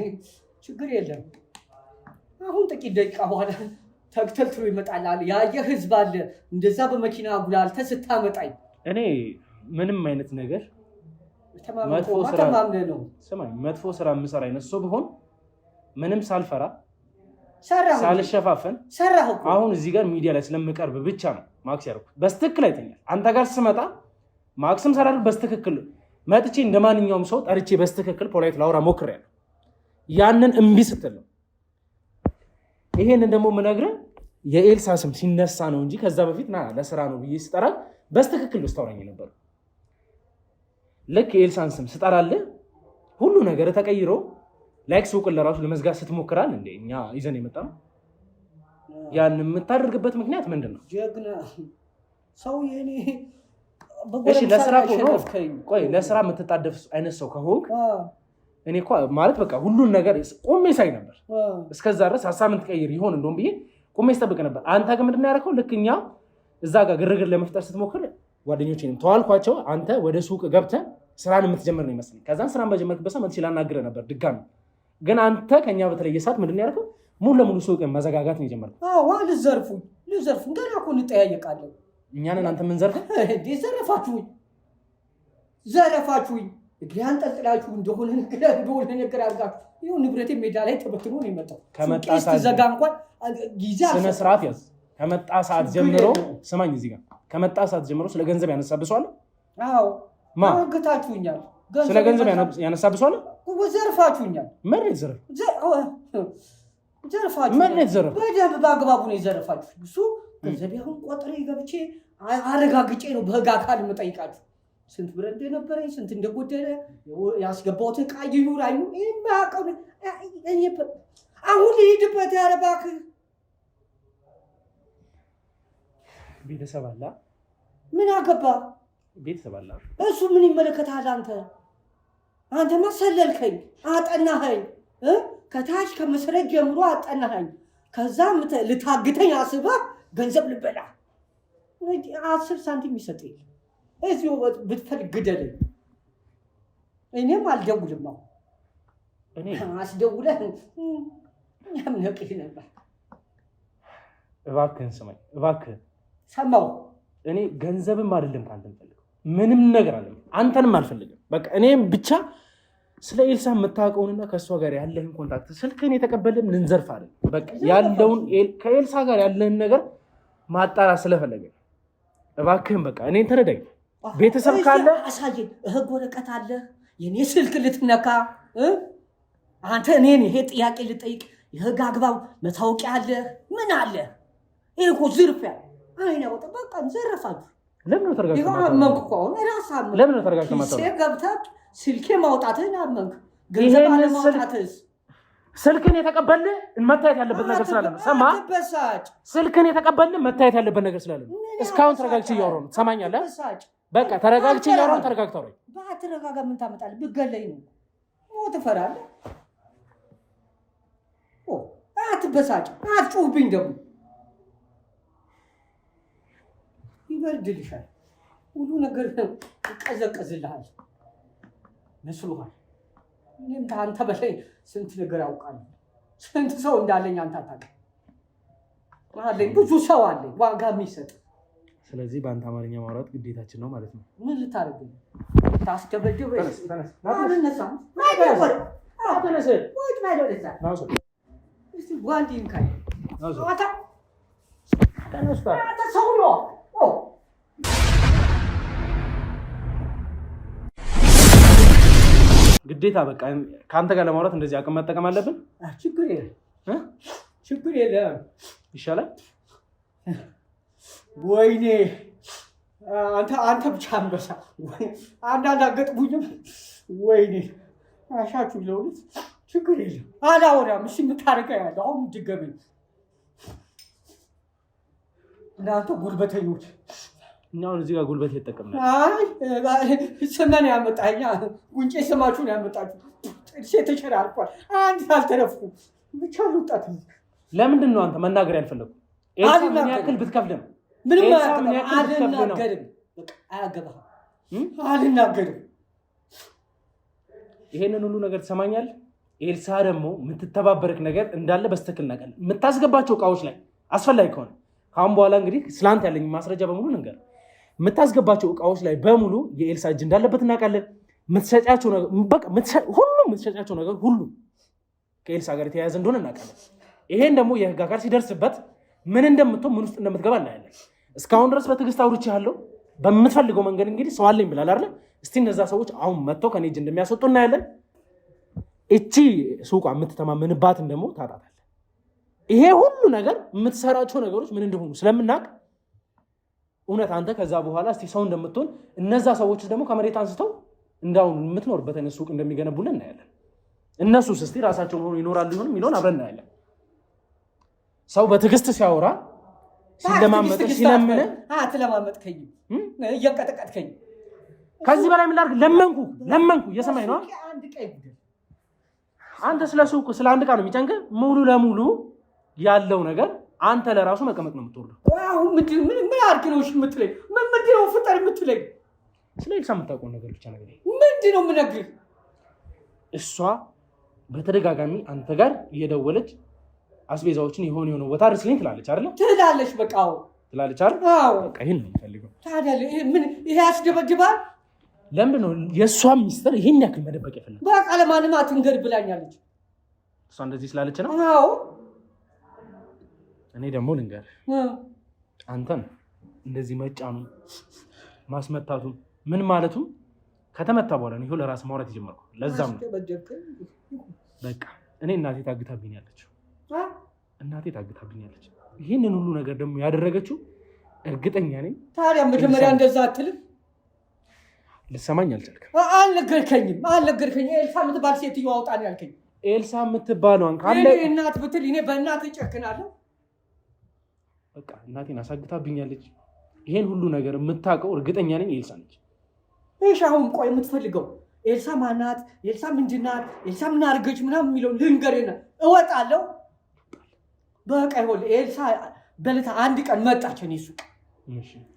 [SPEAKER 2] ችግር የለም። አሁን ጥቂት ደቂቃ በኋላ ተግተልትሎ ይመጣል። ያየ ህዝብ አለ። እንደዛ በመኪና አጉላልተህ ስታመጣኝ
[SPEAKER 1] እኔ ምንም አይነት ነገር መጥፎ ስራ የምሰራ አይነት ሰው ብሆን ምንም ሳልፈራ ሳልሸፋፈን አሁን እዚህ ጋር ሚዲያ ላይ ስለምቀርብ ብቻ ነው ማክስ ያደረኩት። በስትክክል አይተኛል። አንተ ጋር ስመጣ ማክስም ሳላደርግ በስትክክል መጥቼ እንደማንኛውም ሰው ጠርቼ በስትክክል ፖላይት ላውራ ሞክሬያለሁ። ያንን እምቢ ስትል ነው። ይሄንን ደግሞ የምነግርህ የኤልሳ ስም ሲነሳ ነው እንጂ ከዛ በፊት ና ለስራ ነው ብዬ ስጠራ በስትክክል ስታወራኝ ነበር። ልክ የኤልሳን ስም ስጠራልህ ሁሉ ነገር ተቀይሮ ላይክ ሱቅን ለራሱ ለመዝጋት ስትሞክራል እንዴ እኛ ይዘን የመጣነው ያን የምታደርግበት ምክንያት ምንድን ነው?
[SPEAKER 2] ጀግና ሰው የኔ
[SPEAKER 1] እሺ ለስራ ቆይ ለስራ የምትጣደፍ አይነት ሰው ከሆንክ እኔ እኮ ማለት በቃ ሁሉን ነገር ቆሜ ሳይ ነበር። እስከዛ ድረስ ሀሳብ የምትቀይር ይሆን እንደውም ብዬ ቆሜ ስጠብቅ ነበር። አንተ ግን ምንድን ነው ያደረከው? ልክ እኛ እዛ ጋር ግርግር ለመፍጠር ስትሞክር ጓደኞቼንም ተዋልኳቸው። አንተ ወደ ሱቅ ገብተህ ስራን የምትጀምር ነው ይመስለኝ። ከዛን ስራን በጀመርክበት ሰዓት መጥቼ ላናግርህ ነበር ድጋሚ። ግን አንተ ከኛ በተለየ ሰዓት ምንድን ነው ያደረከው? ሙሉ ለሙሉ ሱቅ መዘጋጋት ነው የጀመርከው።
[SPEAKER 2] አዎ ልዘርፉኝ ገና እኮ እንጠያየቃለን።
[SPEAKER 1] እኛንን አንተ ምን ዘርፈህ
[SPEAKER 2] እንዴ? ዘረፋችሁኝ እግሬ አንጠልጥላችሁ እንደሆነ ነገር አድርጋችሁ ይኸው ንብረቴ ሜዳ ላይ ተበትኖ ነው የመጣው።
[SPEAKER 1] ከመጣ ሰዓት
[SPEAKER 2] ዘጋ እንኳን ጊዜ
[SPEAKER 1] ስነ ስርዓት ያዝ። ከመጣ ሰዓት ጀምሮ ስማኝ፣ እዚህ ጋር ከመጣ ሰዓት ጀምሮ ስለ ገንዘብ ያነሳብሷል።
[SPEAKER 2] አዎ ማግታችሁኛል።
[SPEAKER 1] ስለ ገንዘብ ያነሳብሷል።
[SPEAKER 2] ዘርፋችሁኛል።
[SPEAKER 1] መሬት ዘርፍ
[SPEAKER 2] ዘርፋችሁ
[SPEAKER 1] መሬት ዘርፍ
[SPEAKER 2] በደንብ በአግባቡ ነው የዘረፋችሁ። እሱ ገንዘብ ያሁን ቆጥሬ ገብቼ አረጋግጬ ነው በህግ አካል የምጠይቃችሁ። ስንት ብር እንደነበረኝ ስንት እንደጎደለ ያስገባሁት ዕቃ ይኑር አይኑር የማያውቀው አሁን ልሂድበት። ኧረ እባክህ
[SPEAKER 1] ቤተሰብ አለ።
[SPEAKER 2] ምን አገባ?
[SPEAKER 1] ቤተሰብ አለ።
[SPEAKER 2] እሱ ምን ይመለከታል? አንተ መሰለልከኝ፣ አጠናኸኝ፣ ከታች ከመሰረት ጀምሮ አጠናኸኝ። ከዛ ልታግተኝ አስበህ ገንዘብ ልበላ 10 ሳንቲም ይሰጠኝ። እዚሁ ብትፈልግ ግደለኝ፣ እኔም አልደውልም። ነው እኔ አስደውለህ ያምነቅህ ነበር።
[SPEAKER 1] እባክህን ስማኝ፣ እባክህን።
[SPEAKER 2] ሰማሁ።
[SPEAKER 1] እኔ ገንዘብም አይደለም ካንተ የምፈልገው፣ ምንም ነገር አለ አንተንም አልፈልግም። በቃ እኔም ብቻ ስለ ኤልሳ የምታውቀውንና ከእሷ ጋር ያለህን ኮንታክት ስልክህን የተቀበልን ልንዘርፍ አይደል። በቃ ያለውን ከኤልሳ ጋር ያለህን ነገር ማጣራት ስለፈለገ እባክህን በቃ እኔን ተረዳኝ። ቤተሰብ ካለ
[SPEAKER 2] አሳየን። ህግ ወረቀት አለ፣ የኔ ስልክ ልትነካ አንተ እኔን ይሄ ጥያቄ ልጠይቅ የህግ አግባብ መታወቂያ አለ፣ ምን አለ? ይሄ እኮ ዝርፊያ አይነው። በቃ ዘረፋችሁ።
[SPEAKER 1] ለምን ነው ተረጋግተህ
[SPEAKER 2] ገብተህ ስልኬ ማውጣትህን አመንክ። ገንዘብ አለማውጣትህስ
[SPEAKER 1] ስልክን የተቀበልን መታየት ያለበት ነገር ስላለ ነው። ሰማ ስልክን የተቀበልን መታየት ያለበት ነገር ስላለ ነው። እስካሁን ተረጋግቼ እያወራሁ ነው። ትሰማኛለህ? በቃ ተረጋግቼ እያወራሁ ተረጋግተው ነው።
[SPEAKER 2] ባትረጋጋ ምን ታመጣለህ? ብትገለኝ ነው። ሞት ትፈራለህ? አትበሳጭ፣ አትጩህብኝ። ደግሞ ይበርድልሻል። ሁሉ ነገር ይቀዘቀዝልሃል መስሎሃል። እኔም ከአንተ በላይ ስንት ነገር ያውቃለሁ። ስንት ሰው እንዳለኝ አንተ አታውቅም። አለኝ፣ ብዙ ሰው አለኝ ዋጋ የሚሰጥ።
[SPEAKER 1] ስለዚህ በአንተ አማርኛ ማውራት ግዴታችን ነው ማለት ነው።
[SPEAKER 2] ምን ልታደርግ ታስደበድብ?
[SPEAKER 1] ግዴታ በቃ ከአንተ ጋር ለማውራት እንደዚህ አቅም መጠቀም አለብን።
[SPEAKER 2] ችግር የለም
[SPEAKER 1] ይሻላል።
[SPEAKER 2] ወይኔ አንተ ብቻ አንበሳ። አንዳንድ አገጥሙኝም። ወይኔ አሻችሁ ለውት ችግር የለም አላወራም። እሺ የምታረጋ ያለ አሁን ድገመኝ። እናንተ ጉልበተኞች፣
[SPEAKER 1] እኛውን እዚህ ጋር ጉልበት የተጠቀምነው
[SPEAKER 2] ስመን ያመጣኛ ጉንጬ ስማችሁን ያመጣችሁ ጥርሴ ተሸራርፏል። አንድ አልተረፍኩም። ብቻ ልውጣት።
[SPEAKER 1] ለምንድን ነው አንተ መናገር ያልፈለጉ? ኤልሳ ምን ያክል ብትከፍልም
[SPEAKER 2] ምንም አልናገርም። አያገባህም። አልናገርም።
[SPEAKER 1] ይሄንን ሁሉ ነገር ትሰማኛለህ? ኤልሳ ደግሞ የምትተባበርክ ነገር እንዳለ በስተክል እናውቃለን። የምታስገባቸው እቃዎች ላይ አስፈላጊ ከሆነ ካሁን በኋላ እንግዲህ ስላንተ ያለኝ ማስረጃ በሙሉ ነገር የምታስገባቸው እቃዎች ላይ በሙሉ የኤልሳ እጅ እንዳለበት እናውቃለን። ሁሉም የምትሸጫቸው ነገር ሁሉ ከኤልሳ ጋር የተያያዘ እንደሆነ እናውቃለን። ይሄን ደግሞ የህግ አካል ሲደርስበት ምን እንደምትሆን ምን ውስጥ እንደምትገባ እናያለን። እስካሁን ድረስ በትዕግስት አውርቼሃለሁ። በምትፈልገው መንገድ እንግዲህ ሰው አለኝ ብላል አይደል? እስቲ እነዛ ሰዎች አሁን መጥተው ከኔ እጅ እንደሚያስወጡ እናያለን። እቺ ሱቋ የምትተማመንባትን ደግሞ ታጣታለህ። ይሄ ሁሉ ነገር የምትሰራቸው ነገሮች ምን እንደሆኑ ስለምናውቅ እውነት አንተ ከዛ በኋላ እስቲ ሰው እንደምትሆን እነዛ ሰዎች ደግሞ ከመሬት አንስተው እንዳሁን የምትኖርበትን ሱቅ እንደሚገነቡልን እናያለን። እነሱስ እስቲ ራሳቸውን ሆኖ ይኖራሉ ይሆን የሚለውን አብረን እናያለን። ሰው በትዕግስት ሲያወራ ሲለማመጥ ሲለምን
[SPEAKER 2] አትለማመጥከኝ፣ እየቀጠቀጥከኝ።
[SPEAKER 1] ከዚህ በላይ ምን ላድርግ? ለመንኩ እየሰማኝ ነው። አንተ ስለ ሱቅ ስለ አንድ ዕቃ ነው የሚጨንቅህ። ሙሉ ለሙሉ ያለው ነገር አንተ ለራሱ መቀመጥ ነው የምትወርደው።
[SPEAKER 2] አሁን ምን አድርግ ነው የምትለኝ? ምንድን ነው ፍጠር የምትለኝ?
[SPEAKER 1] ስለ ኤልሳ የምታውቀውን ነገር ብቻ ነገር
[SPEAKER 2] ምንድን ነው የምነግርህ?
[SPEAKER 1] እሷ በተደጋጋሚ አንተ ጋር እየደወለች አስቤዛዎችን የሆነ ቦታ አድርስልኝ ትላለች አይደል?
[SPEAKER 2] ትላለች። በቃ
[SPEAKER 1] ትላለች አይደል? በቃ ይሄን ነው የምፈልገው።
[SPEAKER 2] ታዲያ ይሄ ያስደበድባል።
[SPEAKER 1] ለምንድን ነው የእሷን ሚስጥር ይሄን ያክል መደበቅ የፈለገው?
[SPEAKER 2] በቃ ለማንም አትንገር ብላኛለች።
[SPEAKER 1] እሷ እንደዚህ ስላለች ነው።
[SPEAKER 2] አዎ
[SPEAKER 1] እኔ ደግሞ ልንገር፣ አንተን እንደዚህ መጫኑ ማስመታቱ ምን ማለቱ ከተመታ በኋላ ነው ይሄው ለራስ ማውራት የጀመርኩ። ለዛም ነው በቃ እኔ እናቴ ታግታብኛለች። ይሄንን ሁሉ ነገር ደግሞ ያደረገችው እርግጠኛ ነኝ።
[SPEAKER 2] ታዲያ መጀመሪያ እንደዛ አትልም?
[SPEAKER 1] ልሰማኝ አልቻልክም።
[SPEAKER 2] አልነገርከኝም። ኤልሳ የምትባል ሴትዮ አውጣን ያልከኝ።
[SPEAKER 1] ኤልሳ የምትባለውን ካለ
[SPEAKER 2] እናት ብትል እኔ በእናት እጨክናለሁ።
[SPEAKER 1] በቃ እናቴን አሳግታብኛለች። ይሄን ሁሉ ነገር የምታውቀው እርግጠኛ ነኝ ኤልሳ ነች።
[SPEAKER 2] እሺ አሁን ቆይ የምትፈልገው ኤልሳ ማናት? ኤልሳ ምንድናት? ኤልሳ ምን አድርገች ምናምን የሚለውን ልንገርና እወጣለሁ። በቃ ይኸውልህ ኤልሳ በለታ አንድ ቀን መጣች። እኔ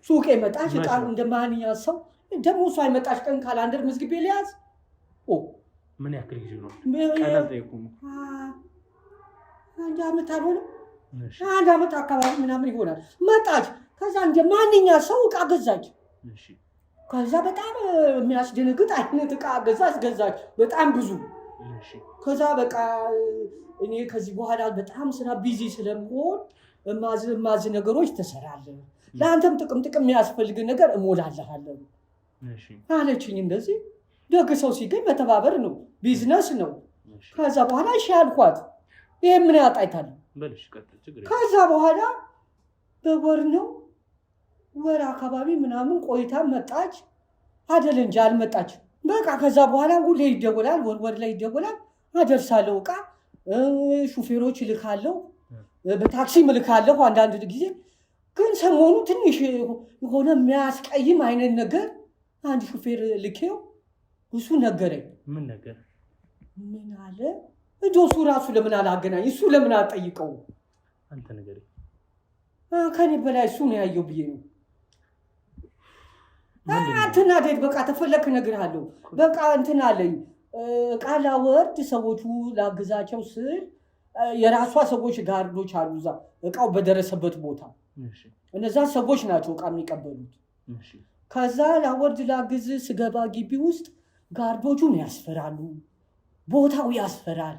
[SPEAKER 2] ሱቄ መጣች። ዕቃ እንደማንኛውም ሰው ደግሞ እሷ የመጣች ቀን ካላንደር መዝግቤ ሊያዝ
[SPEAKER 1] ምን ያክል ጊዜ ነው? ቀላል ጠይቁም።
[SPEAKER 2] አንድ ዓመት አልሆነም። አንድ ዓመት አካባቢ ምናምን ይሆናል። መጣች። ከዛ እንደ ማንኛውም ሰው ዕቃ ገዛች። ከዛ በጣም የሚያስደነግጥ አይነት ዕቃ ገዛች። በጣም ብዙ። ከዛ በቃ እኔ ከዚህ በኋላ በጣም ስራ ቢዚ ስለምሆን ማዝ ነገሮች ትሰራለህ፣ ለአንተም ጥቅም የሚያስፈልግ ነገር እሞላለሃለሁ አለችኝ። እንደዚህ ደግ ሰው ሲገኝ መተባበር ነው፣ ቢዝነስ ነው። ከዛ በኋላ እሺ አልኳት። ይሄ ምን ያጣይታል? ከዛ በኋላ በወር ነው ወር አካባቢ ምናምን ቆይታ መጣች አይደል እንጂ አልመጣች። በቃ ከዛ በኋላ ሁሌ ይደወላል፣ ወር ላይ ይደወላል። አደርሳለሁ ዕቃ፣ ሹፌሮች እልካለሁ፣ በታክሲ እልካለሁ። አንዳንድ ጊዜ ግን ሰሞኑ ትንሽ የሆነ የሚያስቀይም አይነት ነገር አንድ ሹፌር ልኬው እሱ ነገረኝ።
[SPEAKER 1] ምን ነገር?
[SPEAKER 2] ምን አለ እሱ ራሱ ለምን አላገናኝ? እሱ ለምን አልጠይቀው?
[SPEAKER 1] አንተ ነገረኝ።
[SPEAKER 2] ከኔ በላይ እሱ ነው ያየው ብዬ ነው። እንትን አደግ በቃ ተፈለክ እነግርሃለሁ። በቃ እንትን አለኝ ዕቃ ላወርድ ሰዎቹ ላግዛቸው ስል የራሷ ሰዎች ጋርዶች አሉ እዛ ዕቃው በደረሰበት ቦታ። እነዛ ሰዎች ናቸው ዕቃ የሚቀበሉት። ከዛ ላወርድ ላግዝ ስገባ ግቢ ውስጥ ጋርዶቹን ያስፈራሉ፣ ቦታው ያስፈራል።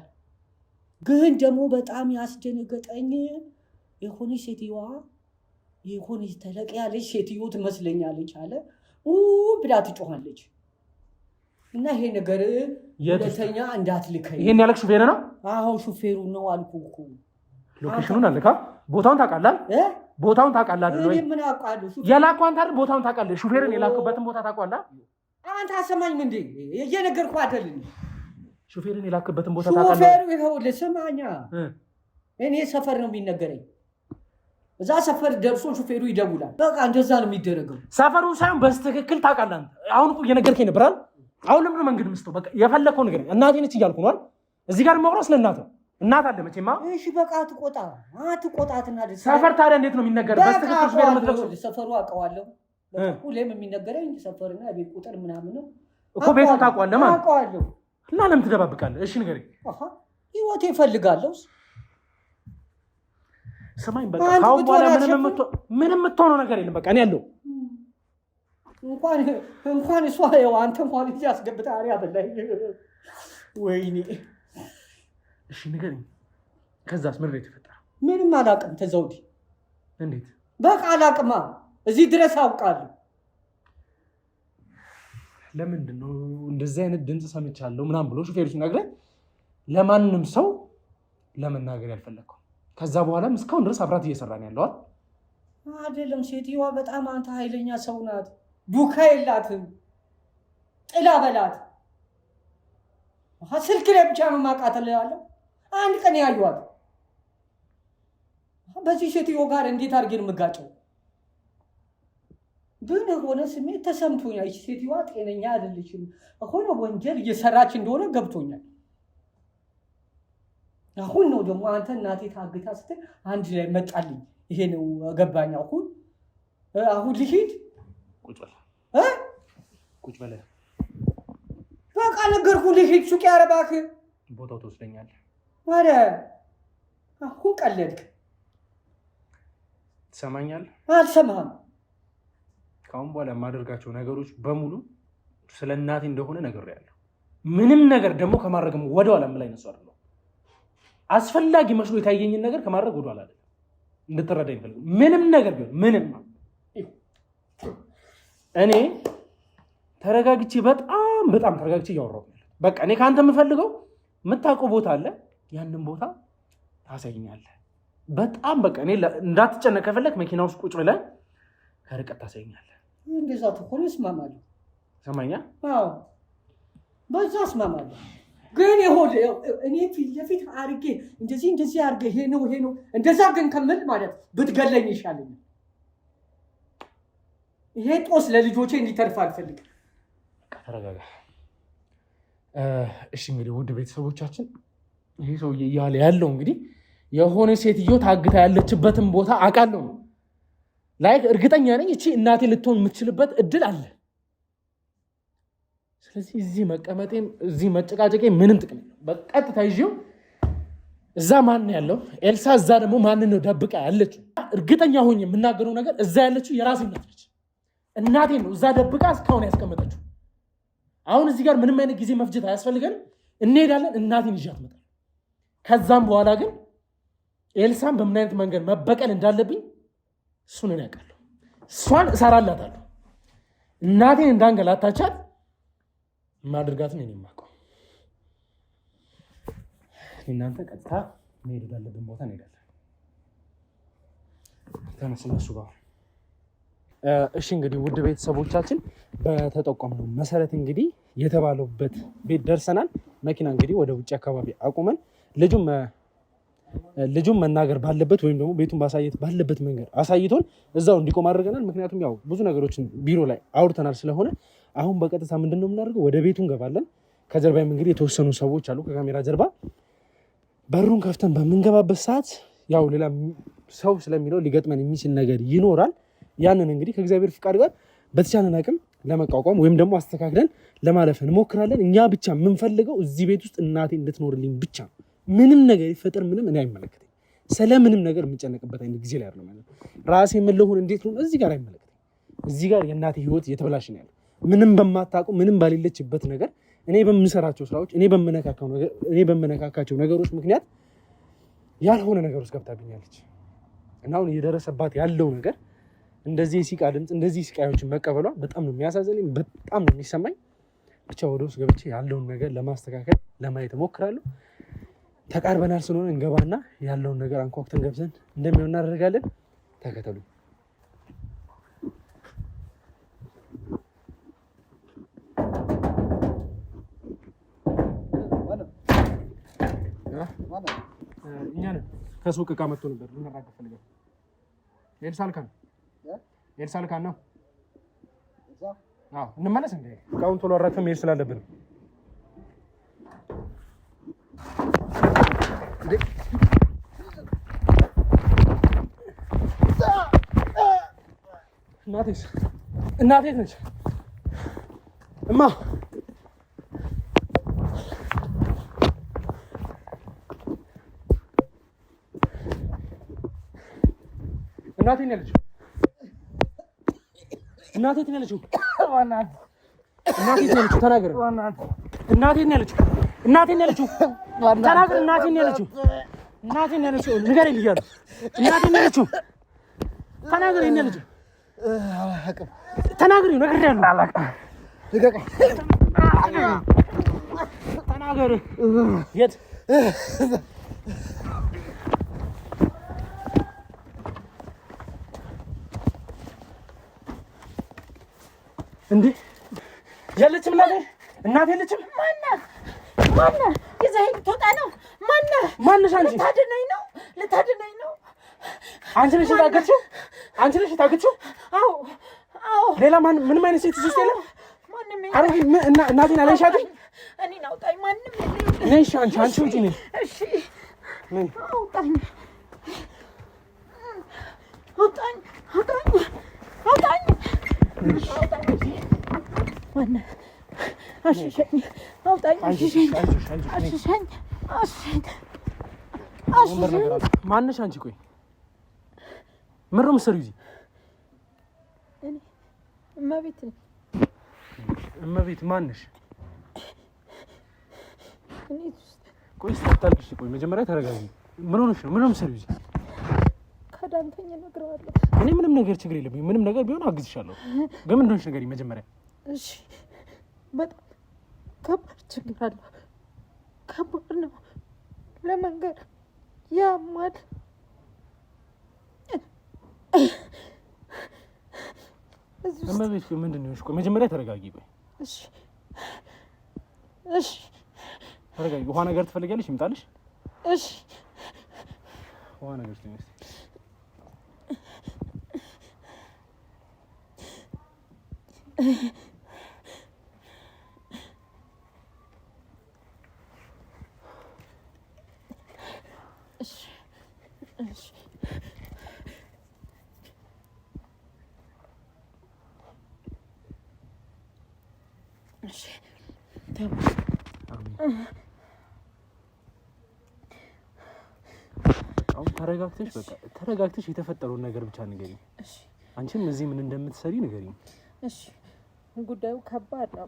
[SPEAKER 2] ግን ደግሞ በጣም ያስደነገጠኝ የሆነች ሴትዮዋ የሆነች ተለቅ ያለች ሴትዮ ትመስለኛለች አለ ብላ ትጮኻለች። እና ይሄ ነገር ሁለተኛ እንዳትልከኝ።
[SPEAKER 1] ይሄን ያለክ ሹፌር ነው?
[SPEAKER 2] አሁን ሹፌሩ ነው አልኩህ እኮ።
[SPEAKER 1] ሎኬሽኑን አለካ? ቦታውን ታውቃለህ? ቦታውን ታውቃለህ ወይ?
[SPEAKER 2] ምን አውቃለሁ?
[SPEAKER 1] የላከው አንተ አይደል? ቦታውን ታውቃለህ? ሹፌርን የላከበትን ቦታ ታውቃለህ?
[SPEAKER 2] አንተ አሰማኝ እንዴ? እየነገርኩህ አይደል?
[SPEAKER 1] ሹፌርን የላከበትን ቦታ ታውቃለህ?
[SPEAKER 2] ሹፌሩ ይኸውልህ ስማኛ፣ እኔ ሰፈር ነው የሚነገረኝ። እዛ ሰፈር ደርሶ ሹፌሩ ይደውላል። በቃ እንደዛ ነው የሚደረገው።
[SPEAKER 1] ሰፈሩን ሳይሆን በስትክክል ታውቃለህ አንተ። አሁን እኮ እየነገርከኝ ነበር አይደል? አሁን ለምን መንገድ ምስተው? በቃ የፈለከው ነገር እናቴ ነች እያልኩ ነው አይደል? እዚህ ጋር ማውራት ስለ እናት ነው። እናት አለ መቼማ።
[SPEAKER 2] እሺ በቃ አትቆጣትና
[SPEAKER 1] ሰፈር ታዲያ እንዴት ነው የሚነገረው? በስትክክል ሹፌር የምትለቅሰው?
[SPEAKER 2] ሰፈሩ አውቀዋለሁ። ሁሌም የሚነገረኝ ሰፈርና ቤት ቁጥር ምናምን ነው
[SPEAKER 1] እኮ። ቤቱን ታውቀዋለህ ማለት
[SPEAKER 2] አውቀዋለሁ።
[SPEAKER 1] እና ለምን ትደባብቃለህ? እሺ ንገረኝ።
[SPEAKER 2] ህይወቴ እፈልጋለሁ።
[SPEAKER 1] ስማኝ በቃ ካሁን በኋላ ምንም የምትሆነው ነገር የለም። በቃ እኔ ያለው
[SPEAKER 2] እንኳን እሷ ያው አንተ እንኳን እዚህ አስገብተህ አሪያ በላይ ወይኔ።
[SPEAKER 1] እሺ ንገረኝ። ከዛስ ምን የተፈጠረው?
[SPEAKER 2] ምንም አላውቅም። ተዘውዲ
[SPEAKER 1] እንዴት
[SPEAKER 2] በቃ አላውቅማ። እዚህ ድረስ አውቃለሁ።
[SPEAKER 1] ለምንድን ነው እንደዚህ አይነት ድምፅ ሰምቻለሁ ምናምን ብሎ ሹፌሩ ሲነግረኝ ለማንም ሰው ለመናገር ያልፈለግከው? ከዛ በኋላም እስካሁን ድረስ አብራት እየሰራን ያለዋል
[SPEAKER 2] አይደለም። ሴትዮዋ በጣም አንተ ኃይለኛ ሰው ናት። ዱካ የላትም። ጥላ በላት። ስልክ ላይ ብቻ ነው ማቃተል ያለው። አንድ ቀን ያዩዋት። በዚህ ሴትዮ ጋር እንዴት አድርጌን የምጋጨው? ግን የሆነ ስሜት ተሰምቶኛል። እቺ ሴትዮዋ ጤነኛ አይደለችም። ሆነ ወንጀል እየሰራች እንደሆነ ገብቶኛል። አሁን ነው ደግሞ አንተ እናቴ ታግታ ስትል አንድ ላይ መጣልኝ። ይሄ ነው ገባኝ። አሁን ልሂድ።
[SPEAKER 1] ቁጭ በለ
[SPEAKER 2] በቃ ነገርኩህ። ልሂድ። ሱቅ ያረባክ
[SPEAKER 1] ቦታው ትወስደኛለህ።
[SPEAKER 2] ኧረ አሁን ቀለድክ።
[SPEAKER 1] ትሰማኛለህ?
[SPEAKER 2] አልሰማህም።
[SPEAKER 1] ከአሁን በኋላ የማደርጋቸው ነገሮች በሙሉ ስለ እናቴ እንደሆነ ነግሬያለሁ። ምንም ነገር ደግሞ ከማድረግም ወደኋላ የምል አይነት ሰው አይደለሁም። አስፈላጊ መስሎ የታየኝን ነገር ከማድረግ ወደኋላ አይደለም። እንድትረዳ ይፈልግ ምንም ነገር ቢሆን ምንም እኔ ተረጋግቼ በጣም ተረጋግቼ እያወራሁ ነው። በቃ እኔ ከአንተ የምፈልገው የምታውቀው ቦታ አለ። ያንን ቦታ ታሳይኛለህ። በጣም በቃ እኔ እንዳትጨነቅ ከፈለክ መኪና ውስጥ ቁጭ ብለህ ከርቀት ታሳይኛለህ።
[SPEAKER 2] እንደዛ ተኮነ እስማማለሁ።
[SPEAKER 1] ሰማኛ?
[SPEAKER 2] አዎ በዛ እስማማለሁ። ግን ይሆን እኔ ፊት ለፊት አድርጌ እንደዚህ አድርጌ ይሄ ነው እንደዛ ግን ከምል ማለት ብትገለኝ ይሻለኛል። ይሄ ጦስ ለልጆቼ እንዲተርፍ አልፈልግም።
[SPEAKER 1] ተረጋጋ። እሺ እንግዲህ ውድ ቤተሰቦቻችን ይሄ ሰውዬ እያለ ያለው እንግዲህ የሆነ ሴትዮ ታግታ ያለችበትን ቦታ አውቃለሁ ነው። ላይክ እርግጠኛ ነኝ እቺ እናቴ ልትሆን የምትችልበት እድል አለ። ስለዚህ እዚህ መቀመጤም እዚህ መጨቃጨቄ ምንም ጥቅም የለም። በቀጥታ ይዤው እዛ ማን ያለው ኤልሳ፣ እዛ ደግሞ ማን ነው ደብቃ ያለችው? እርግጠኛ ሆኜ የምናገረው ነገር እዛ ያለችው የራሴ እናት ነች። እናቴ ነው እዛ ደብቃ እስካሁን ያስቀመጠችው። አሁን እዚህ ጋር ምንም አይነት ጊዜ መፍጀት አያስፈልገንም። እንሄዳለን። እናቴን ይዣት እመጣለሁ። ከዛም በኋላ ግን ኤልሳን በምን አይነት መንገድ መበቀል እንዳለብኝ እሱን እኔ አውቃለሁ። እሷን እሰራላታለሁ። እናቴን እንዳንገላታቻት ማድርጋትን እኔ የማውቀው። እናንተ ቀጥታ መሄድ ወዳለብን ቦታ እንሄዳለን። ተነስ እነሱ ጋር። እሺ እንግዲህ ውድ ቤተሰቦቻችን በተጠቆምነው መሰረት እንግዲህ የተባለበት ቤት ደርሰናል። መኪና እንግዲህ ወደ ውጭ አካባቢ አቁመን ልጁን መናገር ባለበት ወይም ደግሞ ቤቱን ማሳየት ባለበት መንገድ አሳይቶን እዛው እንዲቆም አድርገናል። ምክንያቱም ያው ብዙ ነገሮችን ቢሮ ላይ አውርተናል ስለሆነ አሁን በቀጥታ ምንድነው የምናደርገው? ወደ ቤቱ እንገባለን። ከጀርባም እንግዲህ የተወሰኑ ሰዎች አሉ ከካሜራ ጀርባ። በሩን ከፍተን በምንገባበት ሰዓት ያው ሌላ ሰው ስለሚለው ሊገጥመን የሚችል ነገር ይኖራል። ያንን እንግዲህ ከእግዚአብሔር ፍቃድ ጋር በተቻለን አቅም ለመቋቋም ወይም ደግሞ አስተካክለን ለማለፍ እንሞክራለን። እኛ ብቻ የምንፈልገው እዚህ ቤት ውስጥ እናቴ እንድትኖርልኝ ብቻ ነው። ምንም ነገር ይፈጠር ምንም እኔ አይመለከተኝ። ስለምንም ነገር የምጨነቅበት አይነት ጊዜ ላይ አይደለም ማለት ራሴ የምልሁን እንዴት ነው እዚህ ጋር አይመለከተኝ። እዚህ ጋር የእናቴ ህይወት እየተበላሽ ነው ያለው። ምንም በማታውቀው ምንም ባሌለችበት ነገር እኔ በምሰራቸው ስራዎች እኔ በምነካካቸው ነገሮች ምክንያት ያልሆነ ነገር ውስጥ ገብታብኛለች እና አሁን እየደረሰባት ያለው ነገር እንደዚህ የሲቃ ድምፅ እንደዚህ ሲቃዮችን መቀበሏ በጣም ነው የሚያሳዝነኝ፣ በጣም ነው የሚሰማኝ። ብቻ ወደ ውስጥ ገብቼ ያለውን ነገር ለማስተካከል ለማየት እሞክራለሁ። ተቃርበናል ስለሆነ እንገባና ያለውን ነገር አንኳኩተን ገብተን እንደሚሆን እናደርጋለን። ተከተሉ። እኛ ነን። ከሱቅ ዕቃ መጥቶ ነበር ልንራገፍ ፈልገን። ኤልሳ ልካን ነው። እንመለስ እንዴ? እቃውን ቶሎ አራግፈን መሄድ ስላለብን እናቴ ነች እማ እናቴ ነው ያለችው። እናቴ ነው ያለችው። ተናገር። እናቴ ነው ያለችው። ተናገር። እናቴ ነው ያለችው። እናቴን ያለችው ንገረኝ ብያለሁ። እናቴን ያለችው ተናገሪ። እኔ ልጅ ተናገሪ ነግሬያለሁ። አላውቅም። ልቀቀኝ። ተናገሪ። የት እንዴ? የለችም እናቴ የለችም።
[SPEAKER 3] ማነህ? ይዘኸኝ ትወጣ ነው?
[SPEAKER 1] ማነሽ አንቺ?
[SPEAKER 3] ልታድነኝ ነው?
[SPEAKER 1] አንቺ ነሽ የታገችው? አንቺ ነሽ የታገችው?
[SPEAKER 3] አዎ።
[SPEAKER 1] ሌላ ምንም አይነት ሴት ውስጥ የለም? እናቴን አላይሻትም?
[SPEAKER 3] እኔን አውጣኝ። ማንም የለም።
[SPEAKER 1] ነይ እሺ፣ አንቺ ውጪ ነይ።
[SPEAKER 3] እሺ አውጣኝ። ማነህ? አሽሸኝ። አውጣኝ። አሽሸኝ።
[SPEAKER 1] ማነሽ አንቺ? ቆይ ምን ነው የምትሰሪው እዚህ?
[SPEAKER 3] እመቤት ነኝ።
[SPEAKER 1] እመቤት ማነሽ? ቆይ ስታልቅሽ፣ ቆይ መጀመሪያ ተረጋጊ። ምን ሆነሽ ነው? ምን ነው የምትሰሪው እዚህ?
[SPEAKER 3] ከዳንተኛ እነግረዋለሁ።
[SPEAKER 1] እኔ ምንም ነገር ችግር የለብኝም። ምንም ነገር ቢሆን አግዝሻለሁ። ግን ምን እንደሆነሽ ንገሪኝ መጀመሪያ።
[SPEAKER 3] እሺ፣ በጣም ከባድ ችግር አለ። ከባድ ነው ለመንገር፣ ያማል።
[SPEAKER 1] እመቤት ምንድን ነው? ቆይ መጀመሪያ ተረጋጊ። ቆይ
[SPEAKER 3] እሺ
[SPEAKER 1] ተረጋጊ። ውሃ ነገር ትፈልጊያለሽ? ይምጣልሽ?
[SPEAKER 3] እሺ
[SPEAKER 1] ውሃ ነገር ትንሽ ተረጋግተሽ የተፈጠረውን ነገር ብቻ ንገሪኝ።
[SPEAKER 3] እሺ
[SPEAKER 1] አንቺም እዚህ ምን እንደምትሰሪ ንገሪኝ።
[SPEAKER 3] እሺ ጉዳዩ ከባድ ነው።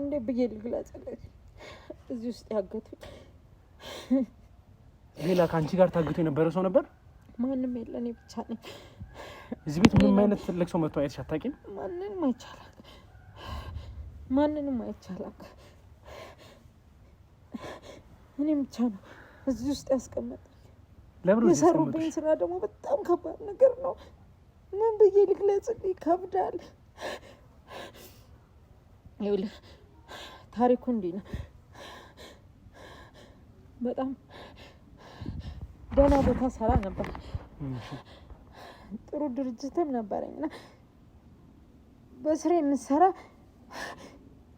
[SPEAKER 3] እንዴ ብዬ ልግለጽልህ? እዚህ ውስጥ ያገቱኝ
[SPEAKER 1] ሌላ ከአንቺ ጋር ታግቶ የነበረ ሰው ነበር?
[SPEAKER 3] ማንም የለ፣ እኔ ብቻ ነኝ።
[SPEAKER 1] እዚህ ቤት ምንም አይነት ትልቅ ሰው መጥቶ አይተሽ አታውቂም?
[SPEAKER 3] ማንንም አይቻላል። እኔ ብቻ ነው እዚህ ውስጥ ያስቀመጠኝ።
[SPEAKER 1] ለምን
[SPEAKER 3] የሰሩብኝ ስራ ደግሞ በጣም ከባድ ነገር ነው። ምን ብዬ ልግለጽልህ? ይከብዳል። ይኸውልህ ታሪኩ እንዲህ ነው። በጣም ደህና ቦታ ሰራ ነበር። ጥሩ ድርጅትም ነበረኝና በስራ የምሰራ